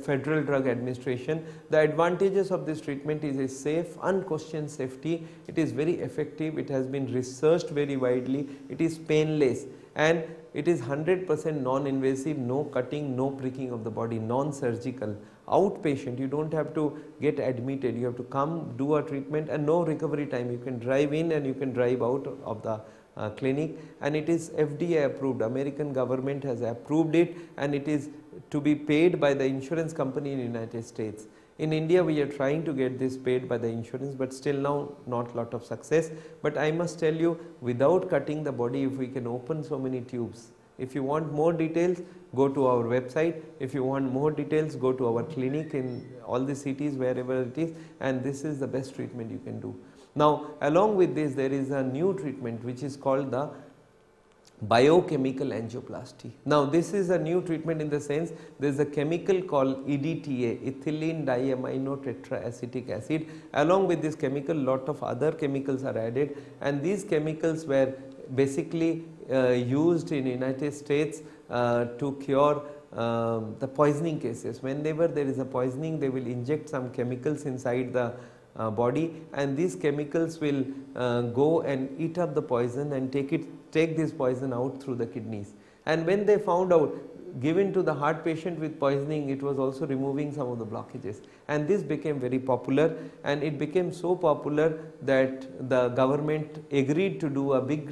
[SPEAKER 1] Federal Drug Administration. The advantages of this treatment is a safe, unquestioned safety. It is very effective. It has been researched very widely. It is painless. and it is 100% non-invasive, no cutting, no pricking of the body, non-surgical, outpatient. You don't have to get admitted, you have to come, do a treatment, and no recovery time. You can drive in and you can drive out of the clinic, and it is FDA approved. American government has approved it, and it is to be paid by the insurance company in United States. In India we are trying to get this paid by the insurance, but still now not lot of success. But I must tell you, without cutting the body, if we can open so many tubes. If you want more details, go to our website. If you want more details, go to our clinic in all the cities wherever it is, and this is the best treatment you can do. Now along with this, there is a new treatment which is called the Biochemical Angioplasty. Now this is a new treatment in the sense there is a chemical called EDTA, ethylene diamino tetraacetic acid. Along with this chemical, lot of other chemicals are added, and these chemicals were basically used in United States to cure the poisoning cases. Whenever there is a poisoning, they will inject some chemicals inside the body, and these chemicals will go and eat up the poison and take this poison out through the kidneys. And when they found out, given to the heart patient with poisoning, it was also removing some of the blockages, and this became very popular, and it became so popular that the government agreed to do a big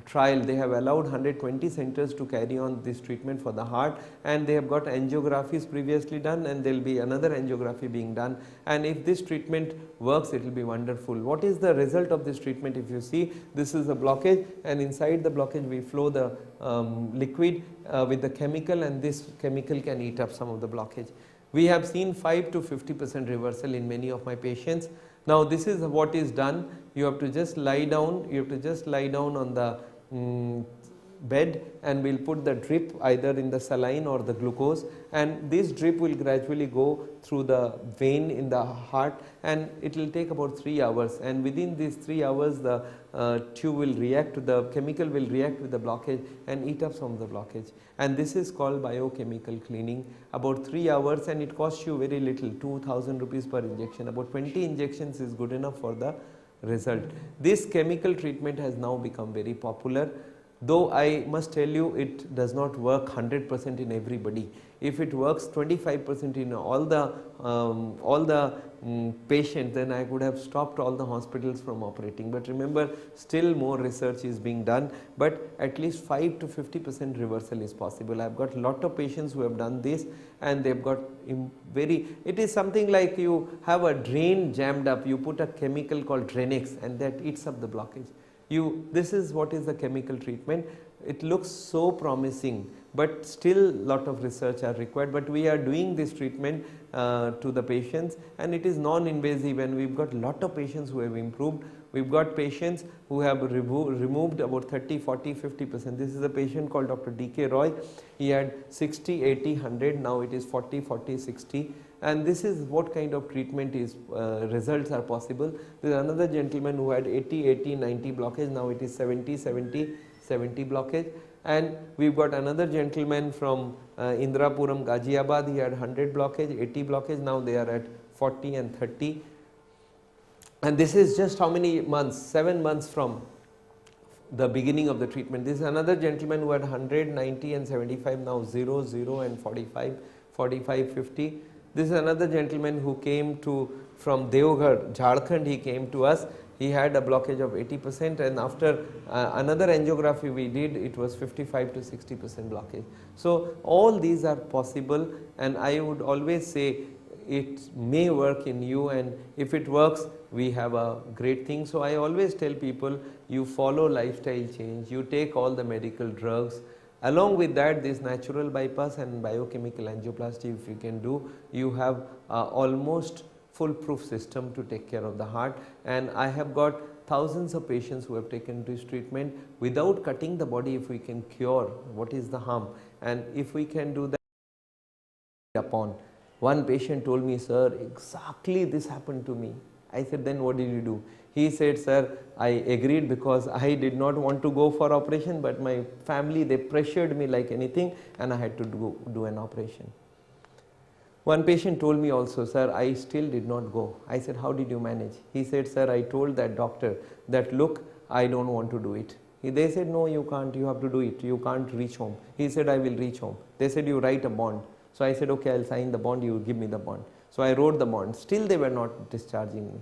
[SPEAKER 1] trial. They have allowed 120 centers to carry on this treatment for the heart, and they have got angiographies previously done, and there will be another angiography being done, and if this treatment works, it will be wonderful. What is the result of this treatment? If you see, this is a blockage, and inside the blockage we flow the liquid with the chemical, and this chemical can eat up some of the blockage. We have seen 5 to 50% reversal in many of my patients. Now this is what is done. You have to just lie down, on the bed, and we will put the drip either in the saline or the glucose, and this drip will gradually go through the vein in the heart, and it will take about 3 hours, and within these 3 hours the tube will react to the chemical, will react with the blockage and eat up some of the blockage, and this is called biochemical cleaning. About 3 hours, and it costs you very little, 2000 rupees per injection. About 20 injections is good enough for the result. This chemical treatment has now become very popular, though I must tell you it does not work 100% in everybody. If it works 25% in all the patients, then I could have stopped all the hospitals from operating. But remember, still more research is being done, but at least 5 to 50% reversal is possible. I have got lot of patients who have done this, and they have got it is something like you have a drain jammed up, you put a chemical called Dranex, and that eats up the blockage. This is what is the chemical treatment. It looks so promising, but still lot of research are required, but we are doing this treatment to the patients, and it is non-invasive, and we've got lot of patients who have improved. We've got patients who have removed about 30, 40, 50%. This is a patient called Dr. D.K. Roy. He had 60, 80, 100, now it is 40, 40, 60. And this is what kind of treatment is results are possible. There is another gentleman who had 80, 80, 90 blockage, now it is 70, 70, 70 blockage. And we've got another gentleman from Indrapuram, Ghaziabad. He had 100 blockage, 80 blockage, now they are at 40 and 30. And this is just how many months? 7 months from the beginning of the treatment. This is another gentleman who had 100, 90 and 75, now 0, 0 and 45, 45, 50. This is another gentleman who came from Deoghar, Jharkhand. He came to us. He had a blockage of 80%, and after another angiography we did, it was 55 to 60% blockage. So all these are possible, and I would always say it may work in you, and if it works, we have a great thing. So I always tell people, you follow lifestyle change, you take all the medical drugs. Along with that, this natural bypass and biochemical angioplasty, if you can do, you have almost foolproof system to take care of the heart. And I have got thousands of patients who have taken this treatment without cutting the body. If we can cure, what is the harm? And if we can do that upon. One patient told me, sir, exactly this happened to me. I said, then what did you do? He said, sir, I agreed because I did not want to go for operation, but my family, they pressured me like anything, and I had to do an operation. One patient told me also, sir, I still did not go. I said, how did you manage? He said, sir, I told that doctor that, look, I don't want to do it. They said, no, you can't, you have to do it, you can't reach home. He said, I will reach home. They said, you write a bond. So I said, okay, I'll sign the bond, you give me the bond. So I wrote the bond. Still they were not discharging me.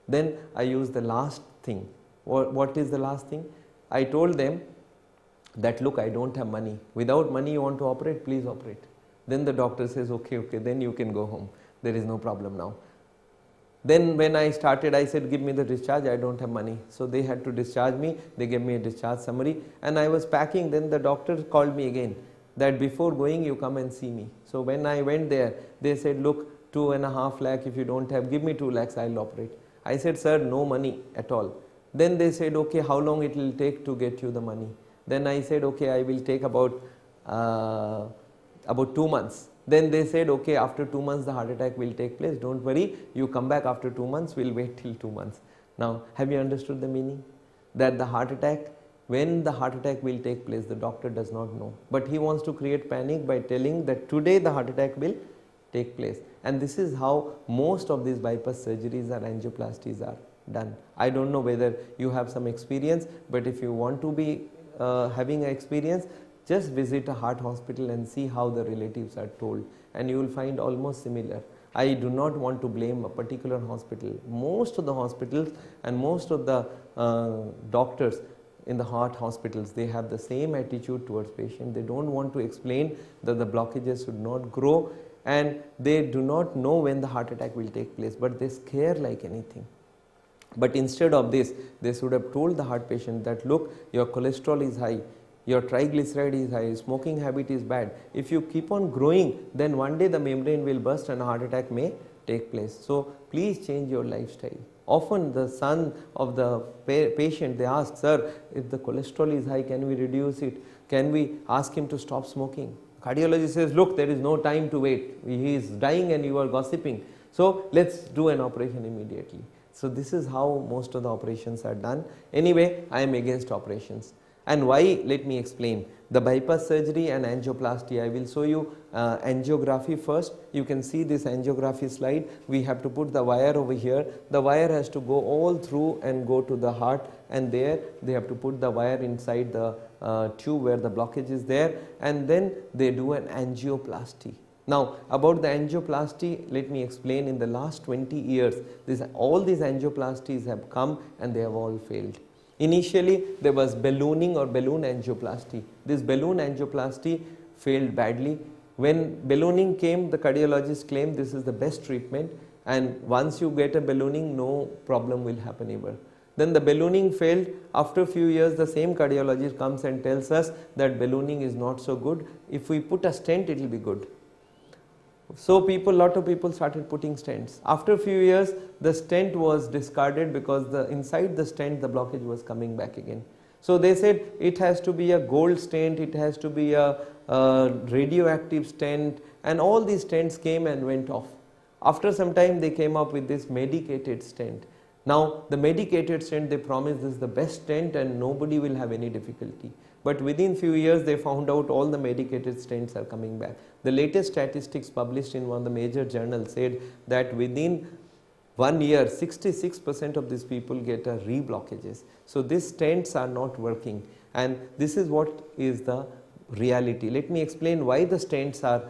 [SPEAKER 1] Then I used the last thing. What is the last thing? I told them that, look, I don't have money. Without money you want to operate, please operate. Then the doctor says, okay, then you can go home. There is no problem now. Then when I started, I said, give me the discharge, I don't have money. So they had to discharge me, they gave me a discharge summary, and I was packing. Then the doctor called me again, that before going you come and see me. So when I went there, they said, look, 2.5 lakh, if you don't have, give me 2 lakhs, I'll operate. I said, sir, no money at all. Then they said, okay, how long it will take to get you the money? Then I said, okay, I will take about 2 months. Then they said, okay, after 2 months the heart attack will take place, don't worry, you come back after 2 months, we'll wait till 2 months. Now, have you understood the meaning? That the heart attack, when the heart attack will take place, the doctor does not know. But he wants to create panic by telling that today the heart attack will take place. And this is how most of these bypass surgeries or angioplasties are done. I don't know whether you have some experience, but if you want to be having an experience, just visit a heart hospital and see how the relatives are told, and you will find almost similar. I do not want to blame a particular hospital. Most of the hospitals and most of the doctors in the heart hospitals, they have the same attitude towards patient. They don't want to explain that the blockages should not grow, and they do not know when the heart attack will take place, but they scare like anything. But instead of this, they should have told the heart patient that, look, your cholesterol is high, your triglyceride is high, smoking habit is bad. If you keep on growing, then one day the membrane will burst and a heart attack may take place. So please change your lifestyle. Often the son of the patient, they ask, sir, if the cholesterol is high, can we reduce it? Can we ask him to stop smoking? Cardiologist says, look, there is no time to wait. He is dying and you are gossiping. So let's do an operation immediately. So this is how most of the operations are done. Anyway, I am against operations. And why? Let me explain. The bypass surgery and angioplasty, I will show you angiography first. You can see this angiography slide. We have to put the wire over here. The wire has to go all through and go to the heart, and there they have to put the wire inside the tube where the blockage is there, and then they do an angioplasty. Now about the angioplasty, let me explain. In the last 20 years, all these angioplasties have come and they have all failed. Initially there was ballooning or balloon angioplasty. This balloon angioplasty failed badly. When ballooning came, the cardiologist claimed this is the best treatment, and once you get a ballooning, no problem will happen ever. Then the ballooning failed. After a few years, the same cardiologist comes and tells us that ballooning is not so good. If we put a stent, it will be good. So lot of people started putting stents. After a few years, the stent was discarded because inside the stent the blockage was coming back again. So they said it has to be a gold stent, it has to be a radioactive stent, and all these stents came and went off. After some time they came up with this medicated stent. Now the medicated stent, they promised this is the best stent and nobody will have any difficulty. But within few years they found out all the medicated stents are coming back. The latest statistics published in one of the major journals said that within 1 year 66% of these people get a reblockages. So these stents are not working, and this is what is the reality. Let me explain why the stents are,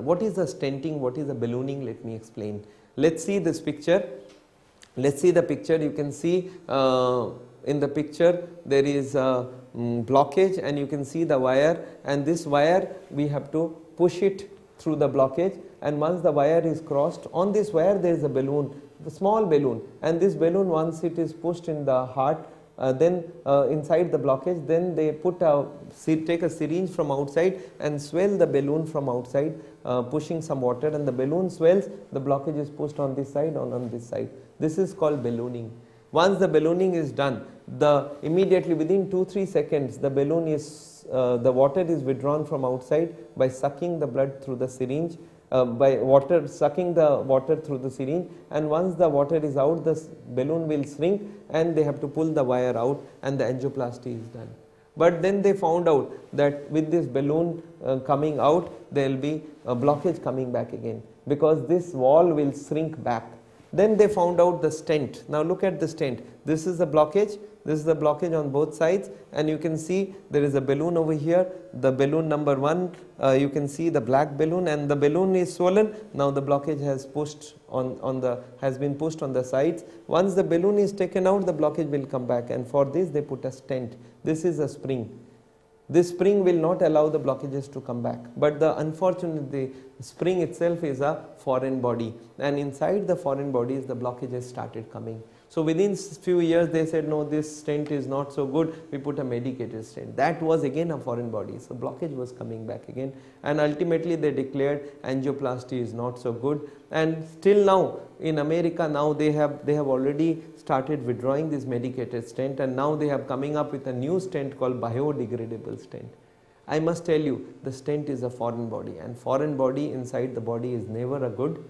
[SPEAKER 1] what is the stenting, what is the ballooning, let me explain. Let's see this picture. Let's see the picture. You can see in the picture there is a blockage, and you can see the wire, and this wire we have to push it through the blockage, and once the wire is crossed, on this wire there is a balloon, a small balloon, and this balloon, once it is pushed in the heart, then inside the blockage, then they take a syringe from outside and swell the balloon from outside, pushing some water, and the balloon swells, the blockage is pushed on this side, on this side. This is called ballooning. Once the ballooning is done, immediately within 2-3 seconds, the balloon is, the water is withdrawn from outside by sucking the blood through the syringe, sucking the water through the syringe, and once the water is out, the balloon will shrink and they have to pull the wire out and the angioplasty is done. But then they found out that with this balloon coming out, there will be a blockage coming back again, because this wall will shrink back. Then they found out the stent. Now look at the stent. This is the blockage. This is the blockage on both sides, and you can see there is a balloon over here. The balloon number 1, you can see the black balloon, and the balloon is swollen. Now the blockage has been pushed on the sides. Once the balloon is taken out, the blockage will come back, and for this they put a stent. This is a spring. This spring will not allow the blockages to come back, but unfortunately the spring itself is a foreign body, and inside the foreign bodies the blockages started coming. So within few years they said, no, this stent is not so good, we put a medicated stent. That was again a foreign body, so blockage was coming back again, and ultimately they declared angioplasty is not so good. And still now in America, now they have already started withdrawing this medicated stent, and now they have coming up with a new stent called biodegradable stent. I must tell you, the stent is a foreign body, and foreign body inside the body is never a good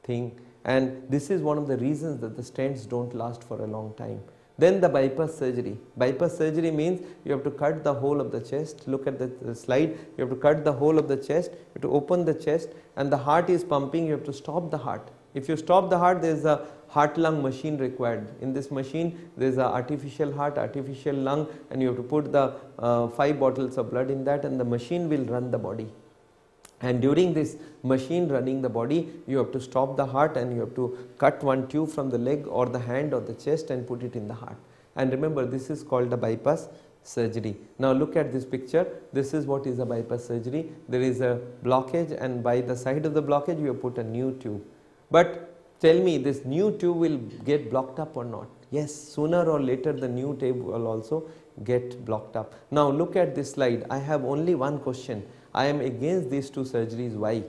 [SPEAKER 1] thing, and this is one of the reasons that the stents don't last for a long time. Then the bypass surgery. Bypass surgery means you have to cut the whole of the chest. Look at the slide. You have to cut the whole of the chest. You have to open the chest, and the heart is pumping. You have to stop the heart. If you stop the heart, there is a heart-lung machine required. In this machine, there is an artificial heart, artificial lung, and you have to put the 5 bottles of blood in that, and the machine will run the body. And during this machine running the body, you have to stop the heart, and you have to cut one tube from the leg or the hand or the chest and put it in the heart. And remember, this is called a bypass surgery. Now look at this picture. This is what is a bypass surgery. There is a blockage, and by the side of the blockage you have put a new tube. But tell me, this new tube will get blocked up or not? Yes, sooner or later the new tube will also get blocked up. Now look at this slide. I have only one question. I am against these two surgeries. Why?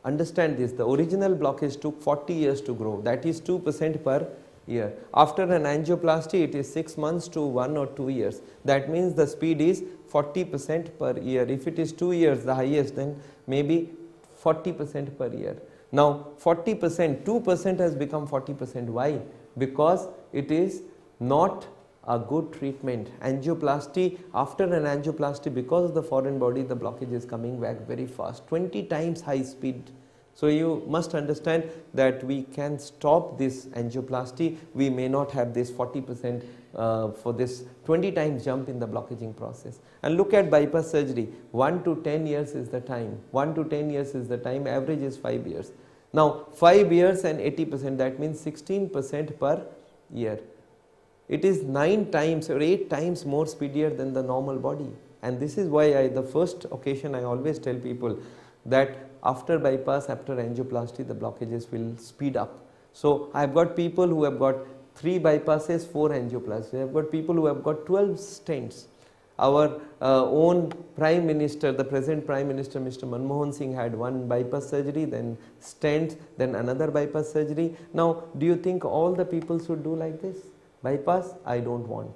[SPEAKER 1] Understand this, the original blockage took 40 years to grow, that is 2% per year. After an angioplasty, it is 6 months to 1 or 2 years. That means the speed is 40% per year. If it is 2 years the highest, then maybe 40% per year. Now 40%, 2% has become 40%. Why? Because it is not a good treatment. Angioplasty, after an angioplasty, because of the foreign body, the blockage is coming back very fast, 20 times high speed. So you must understand that we can stop this angioplasty. We may not have this 40% for this 20 times jump in the blockaging process. And look at bypass surgery. 1 to 10 years is the time. 1 to 10 years is the time. Average is 5 years. Now 5 years and 80%, that means 16% per year. It is 9 times or 8 times more speedier than the normal body. And this is why the first occasion I always tell people that after bypass, after angioplasty, the blockages will speed up. So I have got people who have got 3 bypasses, 4 angioplasties. I have got people who have got 12 stents. Our own Prime Minister, the present Prime Minister, Mr. Manmohan Singh, had 1 bypass surgery, then stents, then another bypass surgery. Now do you think all the people should do like this? Bypass, I don't want.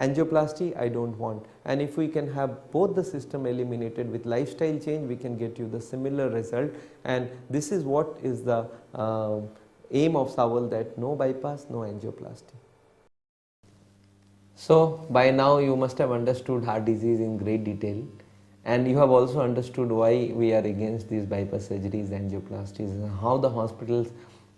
[SPEAKER 1] Angioplasty, I don't want. And if we can have both the system eliminated with lifestyle change, we can get you the similar result. And this is what is the aim of SAAOL, that no bypass, no angioplasty. So by now you must have understood heart disease in great detail, and you have also understood why we are against these bypass surgeries, angioplasties, and how the hospitals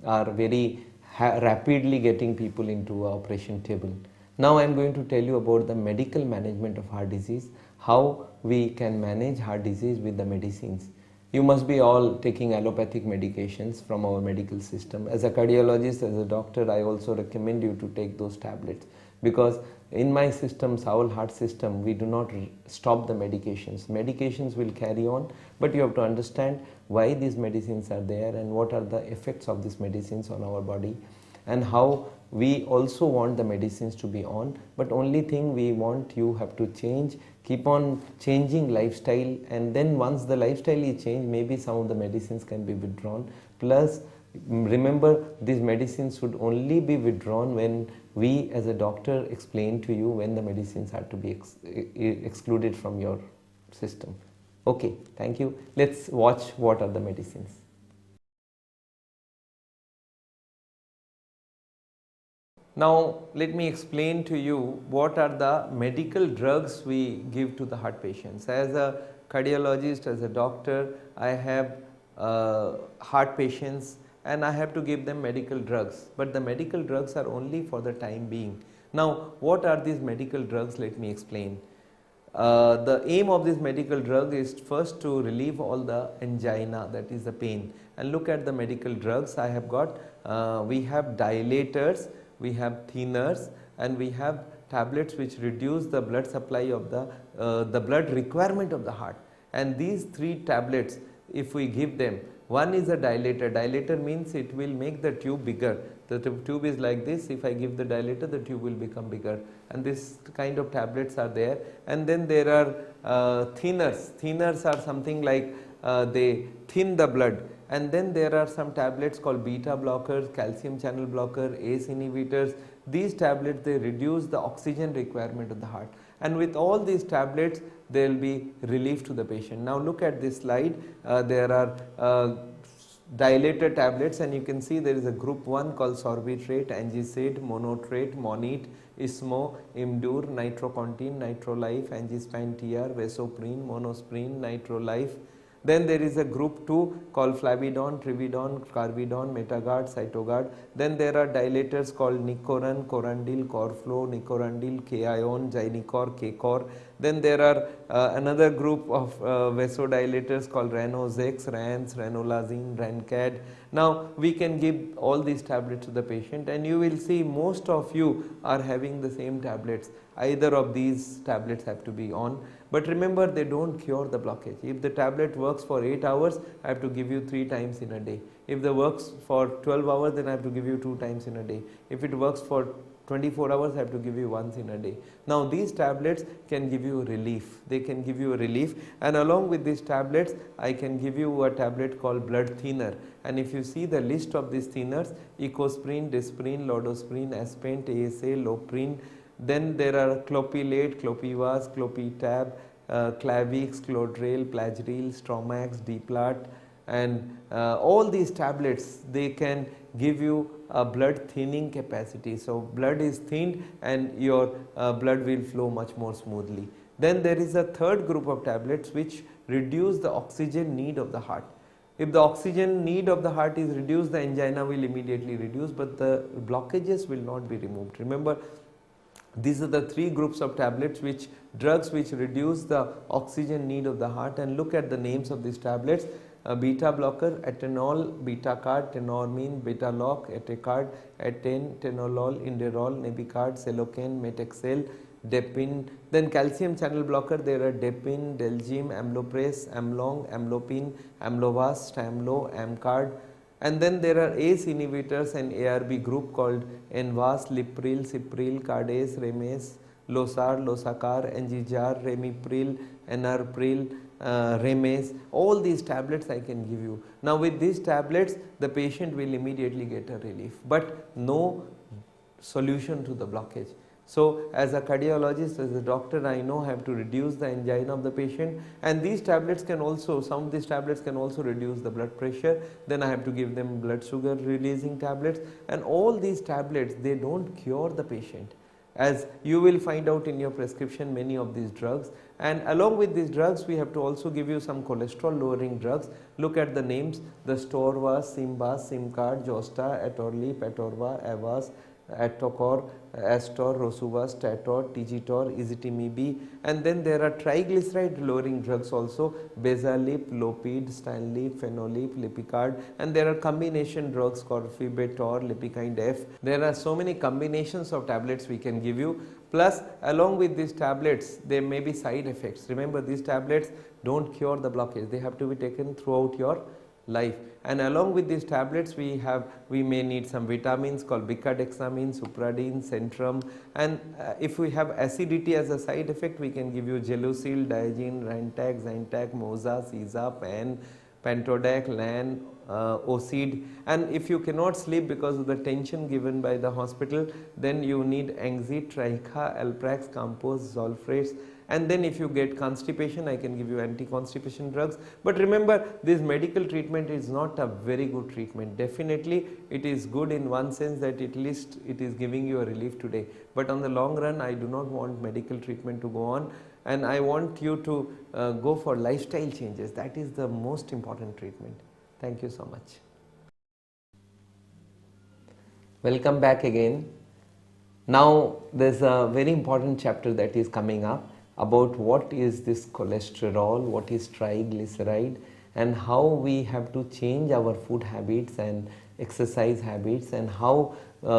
[SPEAKER 1] are very rapidly getting people into an operation table. Now I am going to tell you about the medical management of heart disease, how we can manage heart disease with the medicines. You must be all taking allopathic medications from our medical system. As a cardiologist, as a doctor, I also recommend you to take those tablets, because in my system, SAAOL heart system, we do not stop the medications. Medications will carry on, but you have to understand why these medicines are there and what are the effects of these medicines on our body, and how we also want the medicines to be on, but only thing we want, you have to change, keep on changing lifestyle, and then once the lifestyle is changed, maybe some of the medicines can be withdrawn. Plus remember, these medicines should only be withdrawn when we as a doctor explain to you when the medicines are to be excluded from your system. Okay, thank you. Let's watch what are the medicines. Now let me explain to you what are the medical drugs we give to the heart patients. As a cardiologist, as a doctor, I have heart patients, and I have to give them medical drugs, but the medical drugs are only for the time being. Now what are these medical drugs? Let me explain. The aim of this medical drug is first to relieve all the angina, that is the pain. And look at the medical drugs I have got. We have dilators, we have thinners, and we have tablets which reduce the blood supply of the blood requirement of the heart. And these three tablets, if we give them, one is a dilator. Dilator means it will make the tube bigger. The tube is like this. If I give the dilator, the tube will become bigger, and this kind of tablets are there. And then there are thinners. Thinners are something like they thin the blood. And then there are some tablets called beta blockers, calcium channel blocker, ACE inhibitors. These tablets, they reduce the oxygen requirement of the heart, and with all these tablets there will be relief to the patient. Now look at this slide. There are dilator tablets, and you can see there is a group 1 called sorbitrate, angisid, monotrate, monate, ismo, imdur, nitrocontin, nitrolife, angispine TR, vasoprene, monosprene, nitrolife. Then there is a group 2 called flavidon, trividon, carvidon, metagard, cytogard. Then there are dilators called nicoran, corandil, corflow, nicorandil, kion, gynicor, kcor. Then there are another group of vasodilators called ranozex, rans, ranolazine, rancad. Now we can give all these tablets to the patient, and you will see most of you are having the same tablets. Either of these tablets have to be on. But remember, they don't cure the blockage. If the tablet works for 8 hours, I have to give you 3 times in a day. If it works for 12 hours, then I have to give you 2 times in a day. If it works for 24 hours, I have to give you once in a day. Now these tablets can give you relief. They can give you a relief, and along with these tablets, I can give you a tablet called blood thinner. And if you see the list of these thinners, ecosprin, disprine, lodosprin, aspent, ASA, loprine. Then there are clopilate, clopivas, clopitab, clavix, clodrel, plageril, stromax, deplat, and all these tablets, they can give you a blood thinning capacity. So blood is thinned and your blood will flow much more smoothly. Then there is a third group of tablets which reduce the oxygen need of the heart. If the oxygen need of the heart is reduced, the angina will immediately reduce, but the blockages will not be removed. Remember, these are the 3 groups of tablets, which drugs which reduce the oxygen need of the heart. And look at the names of these tablets. Beta blocker, atenol, betacard, tenormin, betaloc, etecard, atene, tenolol, inderol, nebicard, seloken, metexel, depin. Then calcium channel blocker, there are depin, delgim, amlopres, amlong, amlopin, amlovas, stamlo, amcard. And then there are ACE inhibitors and ARB group called Envas, Lipril, Cipril, Cades, Remes, Losar, Losacar, Angijar, Remipril, Enarpril, Remes. All these tablets I can give you. Now with these tablets, the patient will immediately get a relief, but no solution to the blockage. So as a cardiologist, as a doctor, I know I have to reduce the angina of the patient, and these tablets can also, some of these tablets can also reduce the blood pressure. Then I have to give them blood sugar releasing tablets, and all these tablets, they don't cure the patient. As you will find out in your prescription, many of these drugs, and along with these drugs we have to also give you some cholesterol lowering drugs. Look at the names: the Storva, Simbas, Simcard, Josta, Atorlip, Atorva, Avas, Atocor, Astor, Rosuva, Stator, Tigitor, Ezetimibe. And then there are triglyceride lowering drugs also: Bezalip, Lopid, Stanlip, Phenolip, Lipicard. And there are combination drugs called Fibetor, Lipikind F. There are so many combinations of tablets we can give you. Plus, along with these tablets, there may be side effects. Remember, these tablets don't cure the blockage. They have to be taken throughout your life. And along with these tablets, we may need some vitamins called bicardexamine, supradine, centrum. And if we have acidity as a side effect, we can give you gelusil, diagene, rantac, zantac, moza, Ciza, pan, pantodac, lan, ocid. And if you cannot sleep because of the tension given by the hospital, then you need Angzi, Trica, Alprax, Campos, Zolfrates. And then if you get constipation, I can give you anti-constipation drugs. But remember, this medical treatment is not a very good treatment. Definitely it is good in one sense that at least it is giving you a relief today. But on the long run, I do not want medical treatment to go on, and I want you to go for lifestyle changes. That is the most important treatment. Thank you so much. Welcome back again. Now there's a very important chapter that is coming up about what is this cholesterol, what is triglyceride, and how we have to change our food habits and exercise habits, and how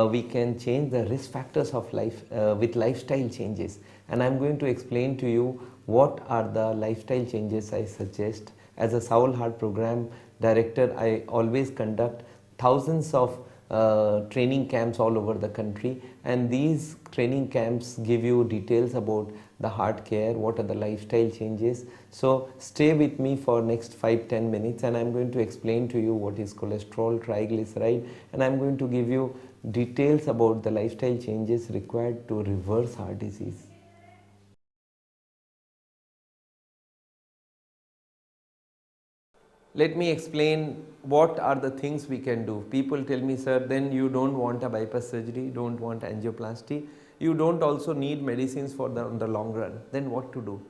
[SPEAKER 1] we can change the risk factors of life with lifestyle changes. And I'm going to explain to you what are the lifestyle changes I suggest. As a SAAOL Heart Program Director, I always conduct thousands of training camps all over the country, and these training camps give you details about the heart care, what are the lifestyle changes. So stay with me for next 5-10 minutes, and I'm going to explain to you what is cholesterol, triglyceride, and I'm going to give you details about the lifestyle changes required to reverse heart disease. Let me explain what are the things we can do. People tell me, sir, then you don't want a bypass surgery, don't want angioplasty, you don't also need medicines for the long run. Then what to do?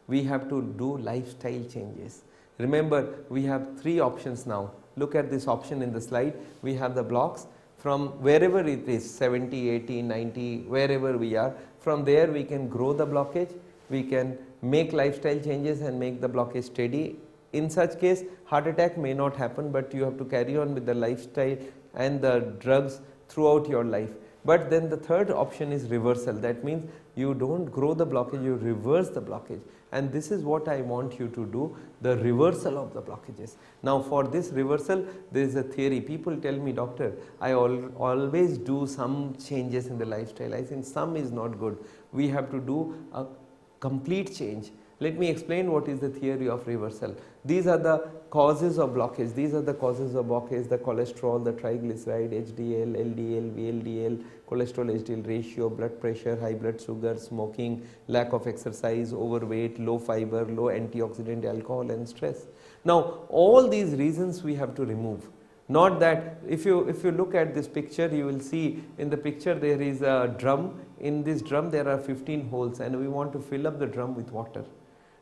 [SPEAKER 1] We have to do lifestyle changes. Remember, we have 3 options now. Look at this option in the slide. We have the blocks from wherever it is, 70, 80, 90, wherever we are. From there we can grow the blockage, we can make lifestyle changes and make the blockage steady. In such case, heart attack may not happen, but you have to carry on with the lifestyle and the drugs throughout your life. But then the third option is reversal. That means you don't grow the blockage, you reverse the blockage. And this is what I want you to do, the reversal of the blockages. Now for this reversal, there is a theory. People tell me, doctor, I always do some changes in the lifestyle. I think some is not good. We have to do a complete change. Let me explain what is the theory of reversal. These are the causes of blockage. These are the causes of blockage: the cholesterol, the triglyceride, HDL, LDL, VLDL, cholesterol HDL ratio, blood pressure, high blood sugar, smoking, lack of exercise, overweight, low fiber, low antioxidant, alcohol, and stress. Now all these reasons we have to remove. Not that if you look at this picture, you will see in the picture there is a drum. In this drum there are 15 holes, and we want to fill up the drum with water.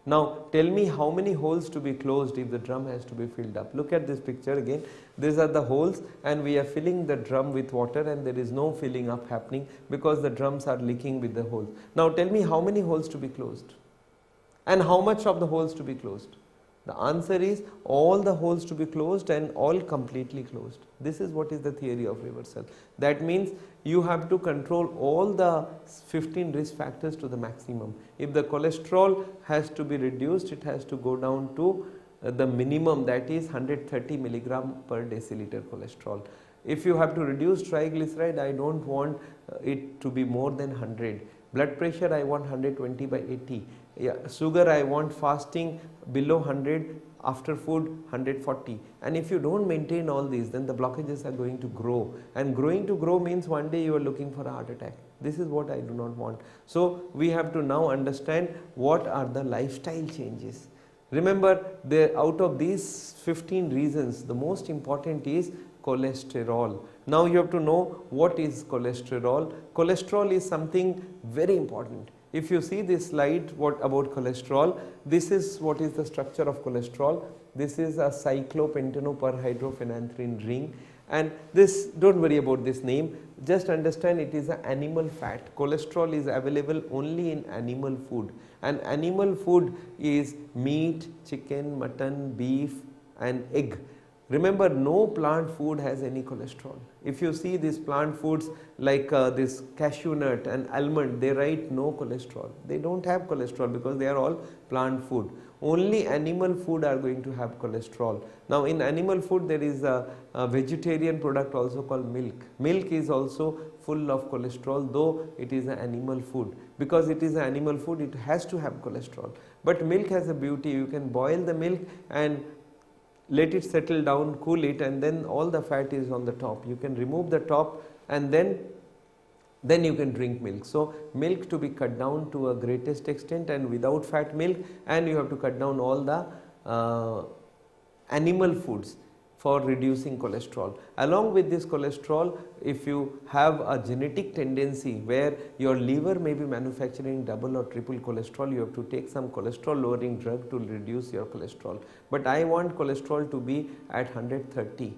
[SPEAKER 1] Now tell me how many holes to be closed if the drum has to be filled up. Look at this picture again. These are the holes, and we are filling the drum with water, and there is no filling up happening because the drums are leaking with the holes. Now tell me how many holes to be closed and how much of the holes to be closed. The answer is all the holes to be closed and all completely closed. This is what is the theory of reversal. That means you have to control all the 15 risk factors to the maximum. If the cholesterol has to be reduced, it has to go down to the minimum, that is 130 milligram per deciliter cholesterol. If you have to reduce triglyceride, I don't want it to be more than 100. Blood pressure, I want 120 by 80. Yeah, sugar, I want fasting below 100, after food 140. And if you don't maintain all these, then the blockages are going to grow, and growing to grow means one day you are looking for a heart attack. This is what I do not want. So we have to now understand what are the lifestyle changes. Remember, out of these 15 reasons, the most important is cholesterol. Now you have to know what is cholesterol. Cholesterol is something very important. If you see this slide, what about cholesterol, this is what is the structure of cholesterol. This is a cyclopentanoperhydrophenanthrin ring, and this, don't worry about this name, just understand it is an animal fat. Cholesterol is available only in animal food, and animal food is meat, chicken, mutton, beef and egg. Remember, no plant food has any cholesterol. If you see these plant foods like this cashew nut and almond, they write no cholesterol. They don't have cholesterol because they are all plant food. Only animal food are going to have cholesterol. Now in animal food there is a vegetarian product also called milk. Milk is also full of cholesterol, though it is an animal food. Because it is an animal food, it has to have cholesterol. But milk has a beauty. You can boil the milk and let it settle down, cool it, and then all the fat is on the top. You can remove the top, and then you can drink milk. So milk to be cut down to a greatest extent, and without fat milk, and you have to cut down all the animal foods for reducing cholesterol. Along with this cholesterol, if you have a genetic tendency where your liver may be manufacturing double or triple cholesterol, you have to take some cholesterol lowering drug to reduce your cholesterol. But I want cholesterol to be at 130.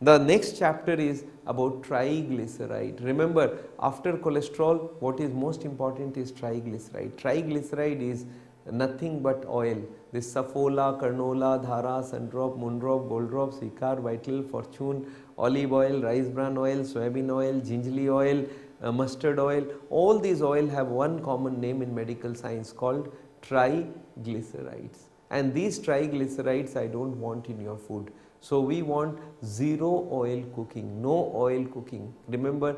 [SPEAKER 1] The next chapter is about triglyceride. Remember, after cholesterol, what is most important is triglyceride. Triglyceride is nothing but oil. This Safola, Carnola, Dhara, Sundrop, Moondrop, Goldrop, Svikar, Vital, Fortune, olive oil, rice bran oil, soybean oil, gingerly oil, mustard oil, all these oil have one common name in medical science called triglycerides. And these triglycerides I don't want in your food. So we want zero oil cooking, no oil cooking. Remember,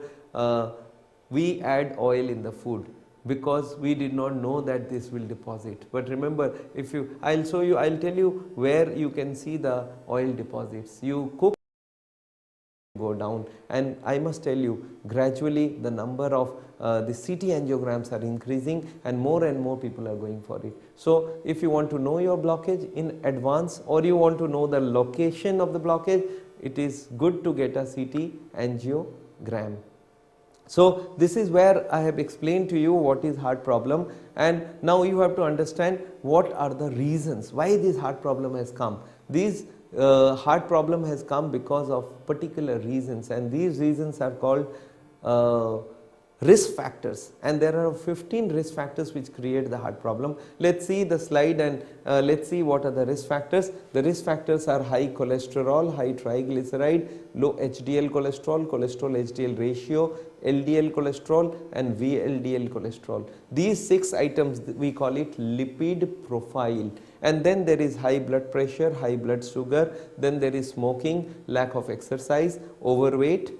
[SPEAKER 1] we add oil in the food because we did not know that this will deposit. But remember, if you, I'll show you, I'll tell you where you can see the oil deposits. You cook, go down, and I must tell you, gradually the number of the CT angiograms are increasing and more people are going for it. So if you want to know your blockage in advance or you want to know the location of the blockage, it is good to get a CT angiogram. So this is where I have explained to you what is heart problem, and now you have to understand what are the reasons why this heart problem has come. These heart problem has come because of particular reasons, and these reasons are called risk factors, and there are 15 risk factors which create the heart problem. Let's see the slide and let's see what are the risk factors. The risk factors are high cholesterol, high triglyceride, low HDL cholesterol, cholesterol HDL ratio, LDL cholesterol and VLDL cholesterol. These 6 items we call it lipid profile. And then there is high blood pressure, high blood sugar, then there is smoking, lack of exercise, overweight,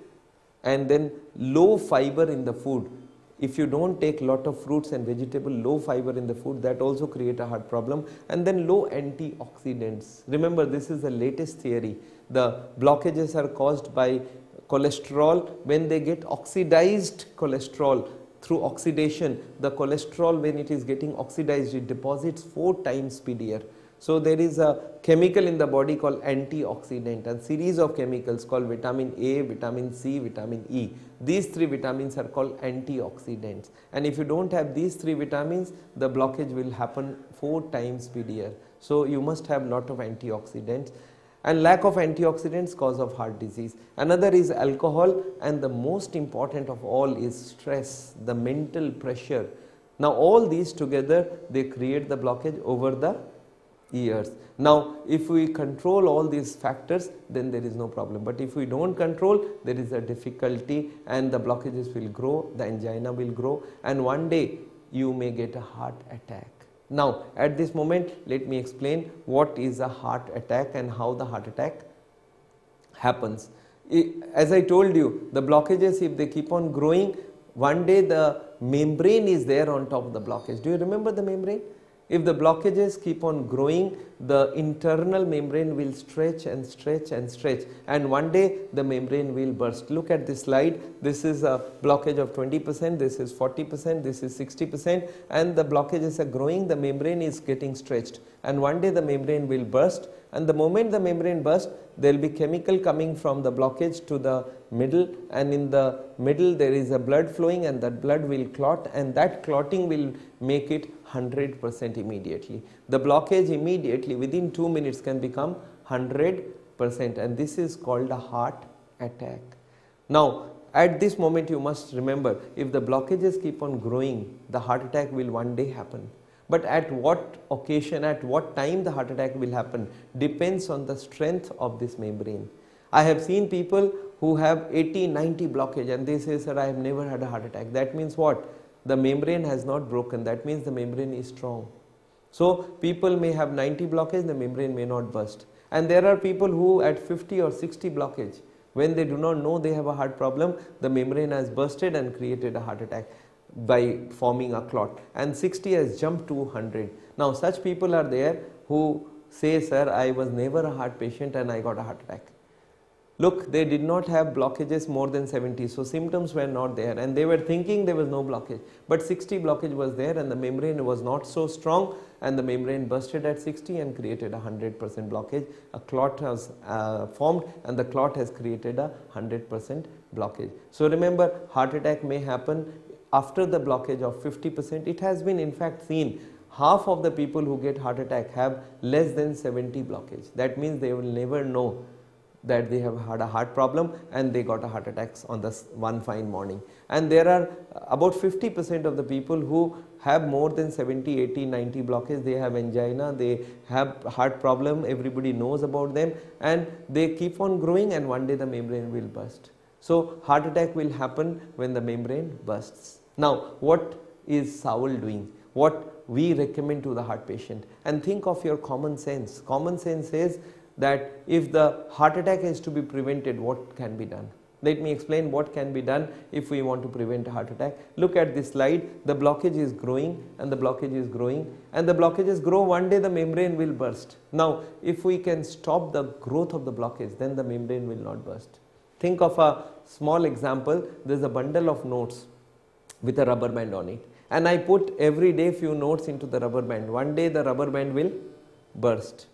[SPEAKER 1] and then low fiber in the food. If you don't take lot of fruits and vegetable, low fiber in the food, that also create a heart problem. And then low antioxidants. Remember, this is the latest theory. The blockages are caused by cholesterol. When they get oxidized cholesterol through oxidation, the cholesterol, when it is getting oxidized, it deposits 4 times speedier. So there is a chemical in the body called antioxidant, and series of chemicals called vitamin A, vitamin C, vitamin E. These 3 vitamins are called antioxidants, and if you don't have these 3 vitamins, the blockage will happen 4 times speedier. So you must have lot of antioxidants, and lack of antioxidants cause of heart disease. Another is alcohol, and the most important of all is stress, the mental pressure. Now all these together, they create the blockage over the years. Now if we control all these factors, then there is no problem, but if we don't control, there is a difficulty and the blockages will grow, the angina will grow, and one day you may get a heart attack. Now at this moment, let me explain what is a heart attack and how the heart attack happens. As I told you, the blockages, if they keep on growing, one day the membrane is there on top of the blockage. Do you remember the membrane? If the blockages keep on growing, the internal membrane will stretch and stretch and stretch, and one day the membrane will burst. Look at this slide. This is a blockage of 20%, this is 40%, this is 60%, and the blockages are growing, the membrane is getting stretched, and one day the membrane will burst, and the moment the membrane bursts, there will be chemical coming from the blockage to the middle, and in the middle there is a blood flowing, and that blood will clot, and that clotting will make it 100% immediately. The blockage immediately within 2 minutes can become 100%, and this is called a heart attack. Now at this moment you must remember, if the blockages keep on growing, the heart attack will one day happen. But at what occasion, at what time the heart attack will happen depends on the strength of this membrane. I have seen people who have 80-90 blockage and they say, sir, I have never had a heart attack. That means what? The membrane has not broken. That means the membrane is strong. So people may have 90 blockage, the membrane may not burst. And there are people who at 50 or 60 blockage, when they do not know they have a heart problem, the membrane has bursted and created a heart attack by forming a clot, and 60 has jumped to 100. Now such people are there who say, sir, I was never a heart patient and I got a heart attack. Look, they did not have blockages more than 70, so symptoms were not there, and they were thinking there was no blockage, but 60 blockage was there and the membrane was not so strong, and the membrane bursted at 60 and created a 100% blockage. A clot has formed, and the clot has created a 100% blockage. So remember, heart attack may happen after the blockage of 50%. It has been in fact seen, half of the people who get heart attack have less than 70 blockage. That means they will never know that they have had a heart problem and they got a heart attack on this one fine morning. And there are about 50% of the people who have more than 70, 80, 90 blockages. They have angina, they have heart problem, everybody knows about them, and they keep on growing and one day the membrane will burst. So heart attack will happen when the membrane bursts. Now what is SAAOL doing? What we recommend to the heart patient? And think of your common sense. Common sense says that if the heart attack is to be prevented, what can be done? Let me explain what can be done if we want to prevent a heart attack. Look at this slide. The blockage is growing and the blockage is growing, and the blockages grow, one day the membrane will burst. Now if we can stop the growth of the blockage, then the membrane will not burst. Think of a small example. There is a bundle of notes with a rubber band on it, and I put every day few notes into the rubber band. One day the rubber band will burst,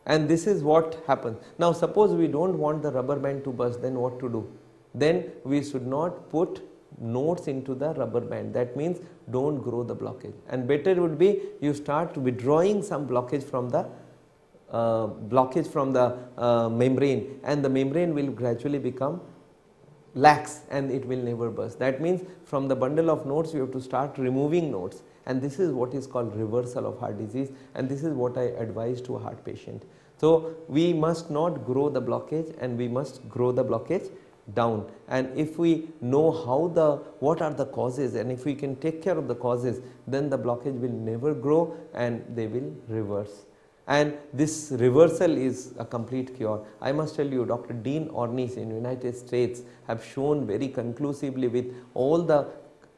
[SPEAKER 1] and this is what happens. Now suppose we don't want the rubber band to burst, then what to do? Then we should not put notes into the rubber band. That means don't grow the blockage, and better would be you start withdrawing some blockage from the membrane, and the membrane will gradually become lax and it will never burst. That means from the bundle of notes you have to start removing notes, and this is what is called reversal of heart disease, and this is what I advise to a heart patient. So we must not grow the blockage, and we must grow the blockage down. And if we know what are the causes, and if we can take care of the causes, then the blockage will never grow and they will reverse. And this reversal is a complete cure. I must tell you, Dr. Dean Ornish in United States have shown very conclusively with all the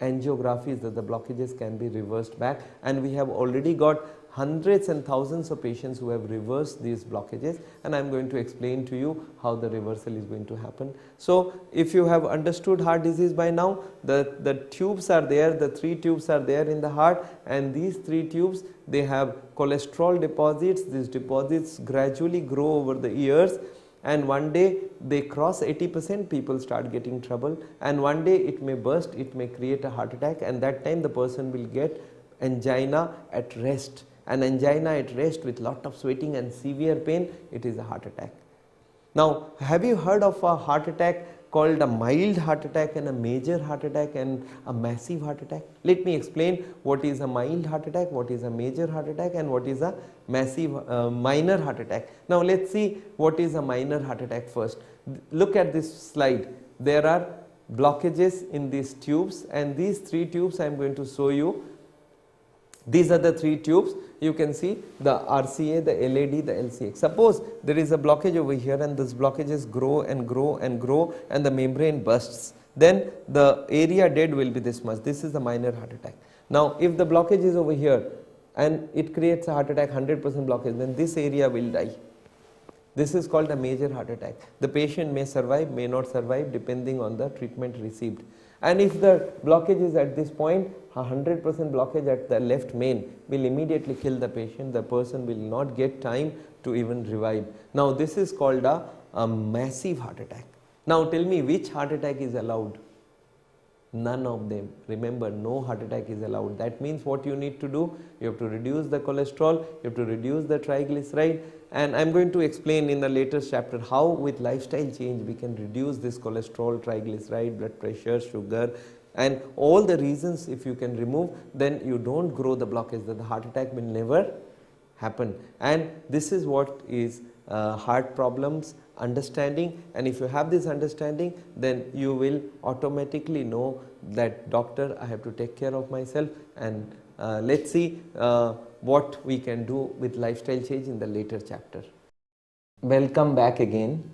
[SPEAKER 1] angiographies that the blockages can be reversed back, and we have already got hundreds and thousands of patients who have reversed these blockages, and I am going to explain to you how the reversal is going to happen. So if you have understood heart disease by now, the tubes are there, the 3 tubes are there in the heart, and these 3 tubes, they have cholesterol deposits. These deposits gradually grow over the years, and one day they cross 80%, people start getting trouble, and one day it may burst, it may create a heart attack, and that time the person will get angina at rest. An angina at rest with lot of sweating and severe pain, it is a heart attack. Now have you heard of a heart attack called a mild heart attack and a major heart attack and a massive heart attack? Let me explain what is a mild heart attack, what is a major heart attack, and what is a massive minor heart attack. Now let's see what is a minor heart attack first. Look at this slide. There are blockages in these tubes, and these 3 tubes I am going to show you. These are the 3 tubes. You can see the RCA, the LAD, the LCX. Suppose there is a blockage over here, and this blockages grow and grow and grow, and the membrane bursts. Then the area dead will be this much. This is a minor heart attack. Now if the blockage is over here and it creates a heart attack, 100% blockage, then this area will die. This is called a major heart attack. The patient may survive, may not survive, depending on the treatment received. And if the blockage is at this point, 100% blockage at the left main will immediately kill the patient. The person will not get time to even revive. Now this is called a massive heart attack. Now tell me, which heart attack is allowed? None of them. Remember, no heart attack is allowed. That means what you need to do, you have to reduce the cholesterol, you have to reduce the triglyceride, and I am going to explain in the latest chapter how with lifestyle change we can reduce this cholesterol, triglyceride, blood pressure, sugar, and all the reasons. If you can remove, then you don't grow the blockage, that the heart attack will never happen. And this is what is heart problems understanding, and if you have this understanding, then you will automatically know that, doctor, I have to take care of myself. And let's see what we can do with lifestyle change in the later chapter. Welcome back again.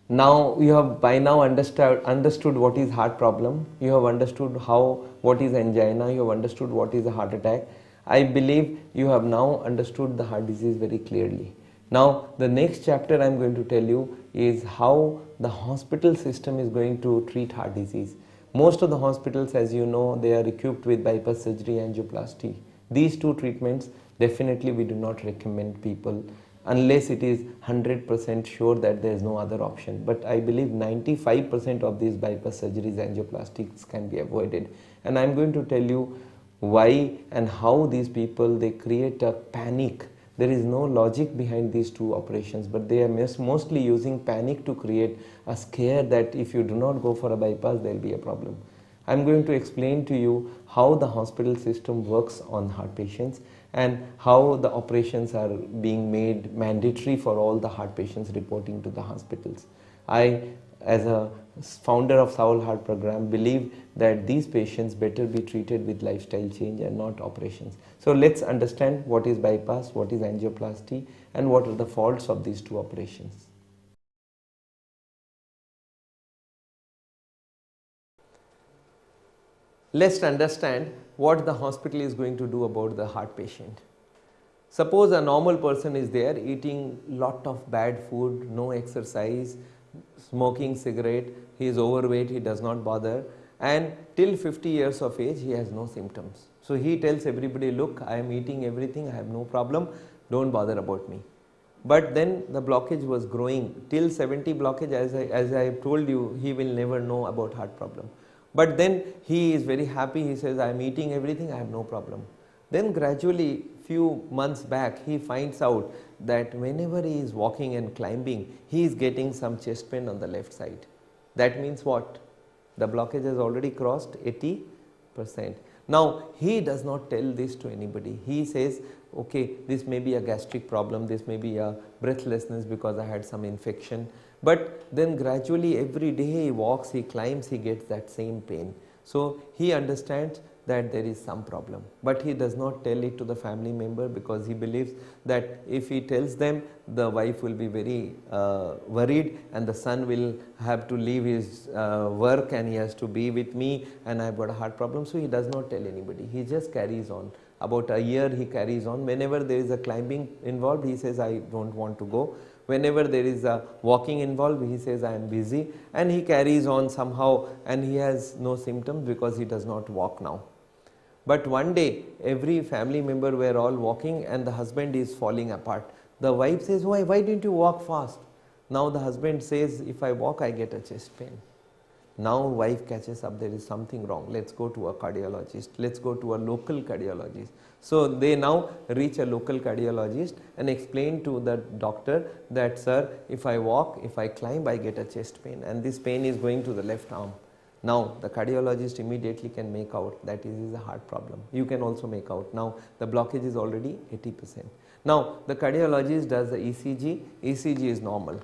[SPEAKER 1] Now you have by now understood what is heart problem, you have understood what is angina, you have understood what is a heart attack. I believe you have now understood the heart disease very clearly. Now the next chapter I am going to tell you is how the hospital system is going to treat heart disease. Most of the hospitals, as you know, they are equipped with bypass surgery, angioplasty. These 2 treatments definitely we do not recommend people unless it is 100% sure that there is no other option. But I believe 95% of these bypass surgeries, angioplastics can be avoided. And I am going to tell you why and how these people, they create a panic There is no logic behind these two operations, but they are mostly using panic to create a scare that if you do not go for a bypass, there will be a problem. I am going to explain to you how the hospital system works on heart patients and how the operations are being made mandatory for all the heart patients reporting to the hospitals. I, as a founder of SAAOL Heart Program, believe that these patients better be treated with lifestyle change and not operations. So let's understand what is bypass, what is angioplasty, and what are the faults of these two operations. Let's understand what the hospital is going to do about the heart patient. Suppose a normal person is there eating lot of bad food, no exercise, smoking cigarette, he is overweight, he does not bother, and till 50 years of age he has no symptoms. So he tells everybody, look, I am eating everything, I have no problem, don't bother about me. But then the blockage was growing till 70 blockage, as I told you, he will never know about heart problem. But then he is very happy, he says, I am eating everything, I have no problem. Then gradually, few months back, he finds out that whenever he is walking and climbing, he is getting some chest pain on the left side. That means what? The blockage has already crossed 80%. Now, he does not tell this to anybody. He says, okay, this may be a gastric problem, this may be a breathlessness because I had some infection. But then gradually every day he walks, he climbs, he gets that same pain. So he understands that there is some problem, but he does not tell it to the family member because he believes that if he tells them, the wife will be very worried and the son will have to leave his work and he has to be with me and I have got a heart problem. So he does not tell anybody, he just carries on. About a year he carries on. Whenever there is a climbing involved, he says, I don't want to go. Whenever there is a walking involved, he says, I am busy, and he carries on somehow, and he has no symptoms because he does not walk now. But one day, every family member were all walking and the husband is falling apart. The wife says, why didn't you walk fast? Now the husband says, if I walk, I get a chest pain. Now wife catches up, there is something wrong, let's go to a cardiologist, let's go to a local cardiologist. So they now reach a local cardiologist and explain to the doctor that, sir, if I walk, if I climb, I get a chest pain and this pain is going to the left arm. Now the cardiologist immediately can make out that it is a heart problem. You can also make out. Now the blockage is already 80%. Now the cardiologist does the ECG, ECG is normal.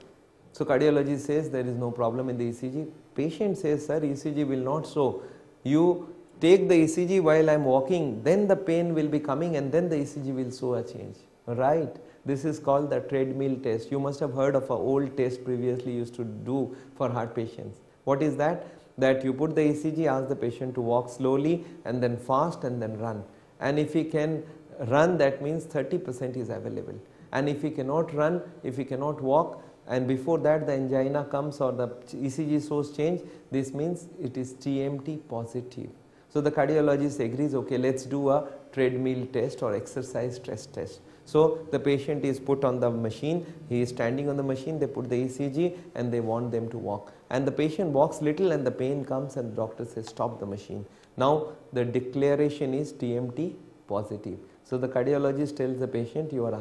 [SPEAKER 1] So cardiologist says there is no problem in the ECG. Patient says, sir, ECG will not show. You take the ECG while I am walking, then the pain will be coming and then the ECG will show a change. Right. This is called the treadmill test. You must have heard of an old test previously used to do for heart patients. What is that? That you put the ECG, ask the patient to walk slowly and then fast and then run. And if he can run, that means 30% is available. And if he cannot run, if he cannot walk, and before that the angina comes or the ECG shows change, this means it is TMT positive. So the cardiologist agrees, okay, let's do a treadmill test or exercise stress test. So the patient is put on the machine, he is standing on the machine, they put the ECG and they want them to walk. And the patient walks little and the pain comes and the doctor says, stop the machine. Now the declaration is TMT positive. So the cardiologist tells the patient, you are a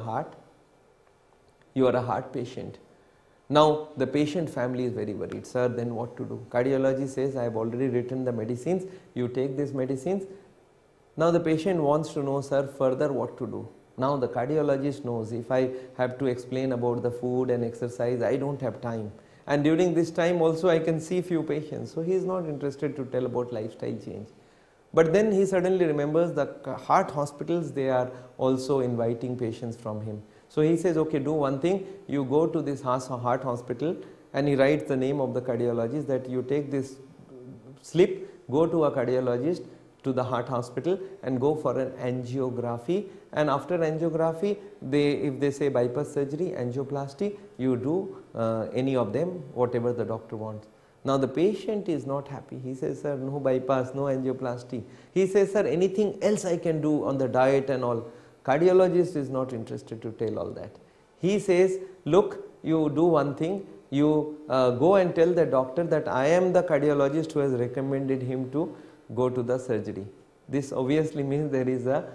[SPEAKER 1] heart patient. Now the patient family is very worried, sir, then what to do? Cardiologist says, I have already written the medicines, you take these medicines. Now the patient wants to know, sir, further what to do? Now the cardiologist knows, if I have to explain about the food and exercise, I don't have time. And during this time also I can see few patients, so he is not interested to tell about lifestyle change. But then he suddenly remembers the heart hospitals, they are also inviting patients from him. So he says, okay, do one thing, you go to this heart hospital, and he writes the name of the cardiologist, that you take this slip, go to a cardiologist, to the heart hospital and go for an angiography, and after angiography, if they say bypass surgery, angioplasty, you do any of them, whatever the doctor wants. Now the patient is not happy, he says, sir, no bypass, no angioplasty. He says, sir, anything else I can do on the diet and all. Cardiologist is not interested to tell all that. He says, look, you do one thing, you go and tell the doctor that I am the cardiologist who has recommended him to go to the surgery. This obviously means there is a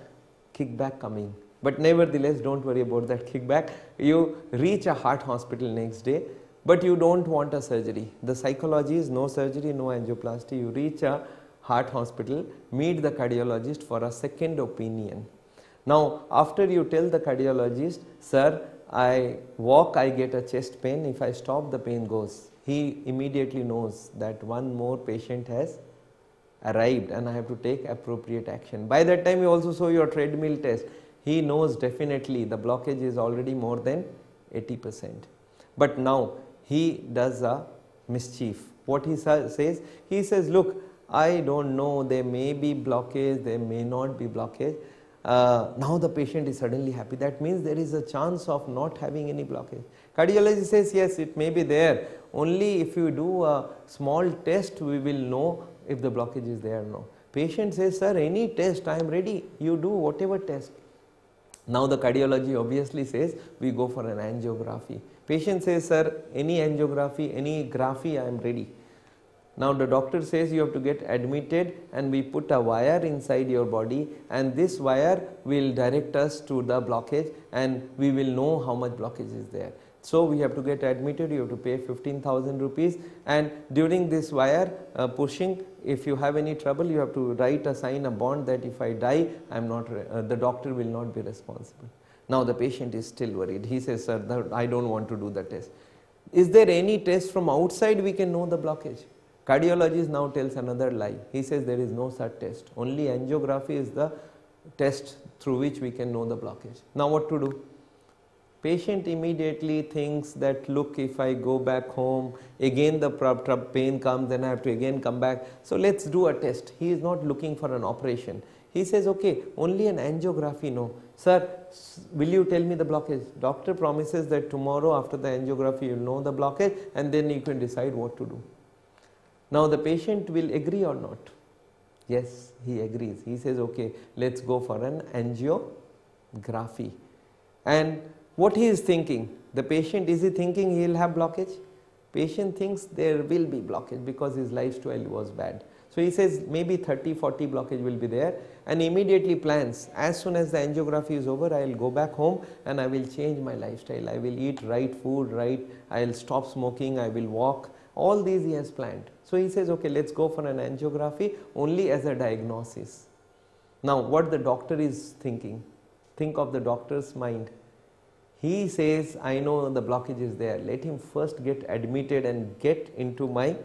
[SPEAKER 1] kickback coming. But nevertheless, don't worry about that kickback. You reach a heart hospital next day, but you don't want a surgery. The psychology is no surgery, no angioplasty. You reach a heart hospital, meet the cardiologist for a second opinion. Now, after you tell the cardiologist, sir, I walk, I get a chest pain, if I stop the pain goes. He immediately knows that one more patient has arrived and I have to take appropriate action. By that time you also saw your treadmill test. He knows definitely the blockage is already more than 80%. But now he does a mischief. What he says? He says, look, I don't know, there may be blockage, there may not be blockage. Now the patient is suddenly happy. That means there is a chance of not having any blockage. Cardiologist says, yes, it may be there. Only if you do a small test, we will know if the blockage is there or no. Patient says, sir, any test, I am ready. You do whatever test. Now the cardiology obviously says, we go for an angiography. Patient says, sir, any angiography, any graphy, I am ready. Now the doctor says you have to get admitted and we put a wire inside your body and this wire will direct us to the blockage and we will know how much blockage is there. So we have to get admitted, you have to pay 15,000 rupees and during this wire pushing, if you have any trouble, you have to write a sign, a bond that if I die, I am not, the doctor will not be responsible. Now the patient is still worried. He says, sir, I don't want to do the test. Is there any test from outside we can know the blockage? Cardiologist now tells another lie. He says there is no such test. Only angiography is the test through which we can know the blockage. Now what to do? Patient immediately thinks that, look, if I go back home, again the pain comes, then I have to again come back. So let's do a test. He is not looking for an operation. He says, okay, only an angiography, no. Sir, will you tell me the blockage? Doctor promises that tomorrow after the angiography you will know the blockage and then you can decide what to do. Now the patient will agree or not? Yes, he agrees. He says, okay, let's go for an angiography. And what he is thinking? The patient, is he thinking he will have blockage? Patient thinks there will be blockage because his lifestyle was bad. So he says maybe 30-40 blockage will be there and immediately plans, as soon as the angiography is over, I will go back home and I will change my lifestyle. I will eat right food, I will stop smoking, I will walk. All these he has planned. So he says, okay, let's go for an angiography only as a diagnosis. Now what the doctor is thinking? Think of the doctor's mind. He says, I know the blockage is there. Let him first get admitted and get into my,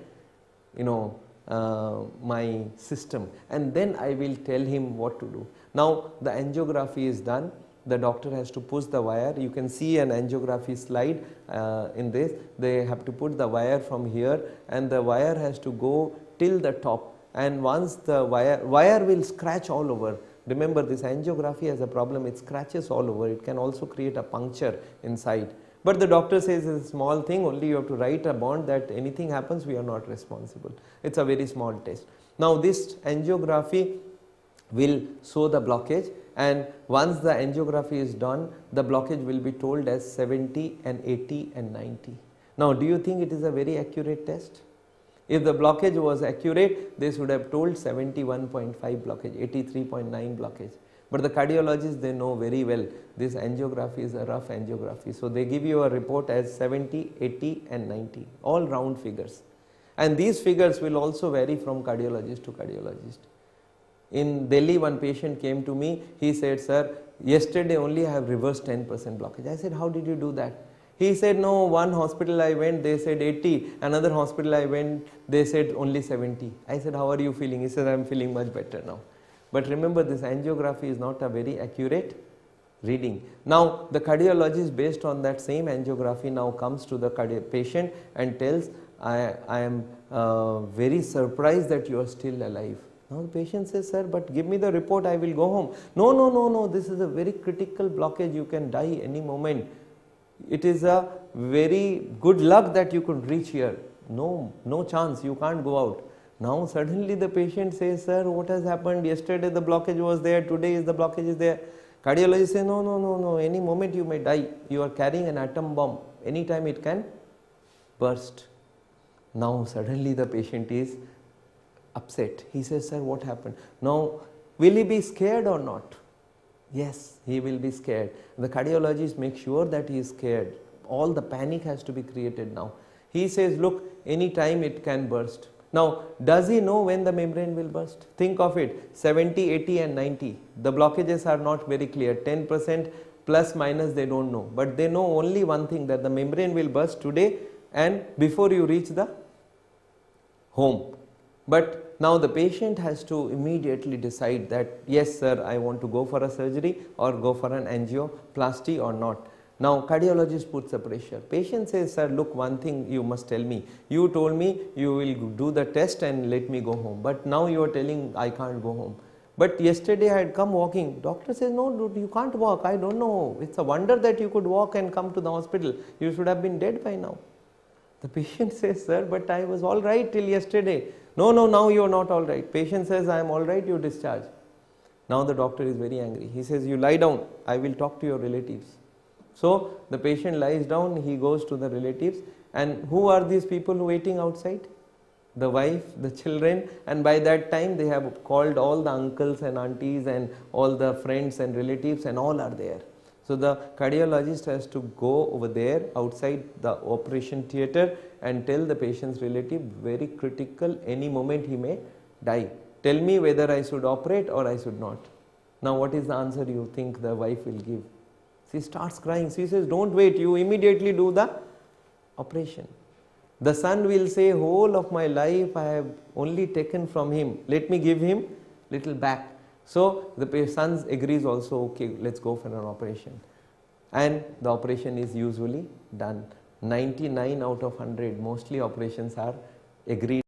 [SPEAKER 1] my system, and then I will tell him what to do. Now the angiography is done. The doctor has to push the wire. You can see an angiography slide in this. They have to put the wire from here and the wire has to go till the top, and once the wire will scratch all over. Remember, this angiography has a problem, it scratches all over. It can also create a puncture inside. But the doctor says it's a small thing, only you have to write a bond that anything happens, we are not responsible. It's a very small test. Now this angiography will show the blockage, and once the angiography is done, the blockage will be told as 70 and 80 and 90. Now do you think it is a very accurate test? If the blockage was accurate, they should have told 71.5 blockage, 83.9 blockage. But the cardiologists, they know very well this angiography is a rough angiography. So they give you a report as 70, 80 and 90, all round figures. And these figures will also vary from cardiologist to cardiologist. In Delhi, one patient came to me, he said, sir, yesterday only I have reversed 10% blockage. I said, how did you do that? He said, no, one hospital I went, they said 80, another hospital I went, they said only 70. I said, how are you feeling? He said, I am feeling much better now. But remember, this angiography is not a very accurate reading. Now the cardiologist, based on that same angiography, now comes to the patient and tells, I am very surprised that you are still alive. Now the patient says, sir, but give me the report, I will go home. No, this is a very critical blockage, you can die any moment. It is a very good luck that you could reach here. No chance, you can't go out. Now suddenly the patient says, sir, what has happened? Yesterday the blockage was there, today the blockage is there. Cardiologist says, no, any moment you may die. You are carrying an atom bomb. Anytime it can burst. Now suddenly the patient is upset. He says, sir, what happened? Now, will he be scared or not? Yes, he will be scared. The cardiologist makes sure that he is scared. All the panic has to be created now. He says, look, any time it can burst. Now, does he know when the membrane will burst? Think of it, 70, 80 and 90. The blockages are not very clear, 10% plus minus they don't know. But they know only one thing, that the membrane will burst today and before you reach the home. But now the patient has to immediately decide that, yes sir, I want to go for a surgery or go for an angioplasty or not. Now cardiologist puts a pressure. Patient says, sir, look, one thing you must tell me. You told me you will do the test and let me go home. But now you are telling I can't go home. But yesterday I had come walking. Doctor says, no, dude, you can't walk. I don't know. It's a wonder that you could walk and come to the hospital. You should have been dead by now. The patient says, sir, but I was all right till yesterday. No, no, now you are not all right. Patient says, I am all right, you discharge. Now the doctor is very angry. He says, you lie down, I will talk to your relatives. So the patient lies down, he goes to the relatives, and who are these people waiting outside? The wife, the children, and by that time they have called all the uncles and aunties and all the friends and relatives, and all are there. So the cardiologist has to go over there outside the operation theatre and tell the patient's relative, very critical, any moment he may die. Tell me whether I should operate or I should not. Now what is the answer you think the wife will give? She starts crying. She says, don't wait, you immediately do the operation. The son will say, whole of my life I have only taken from him. Let me give him little back. So the son agrees also, okay, let's go for an operation. And the operation is usually done. 99 out of 100, mostly operations are agreed.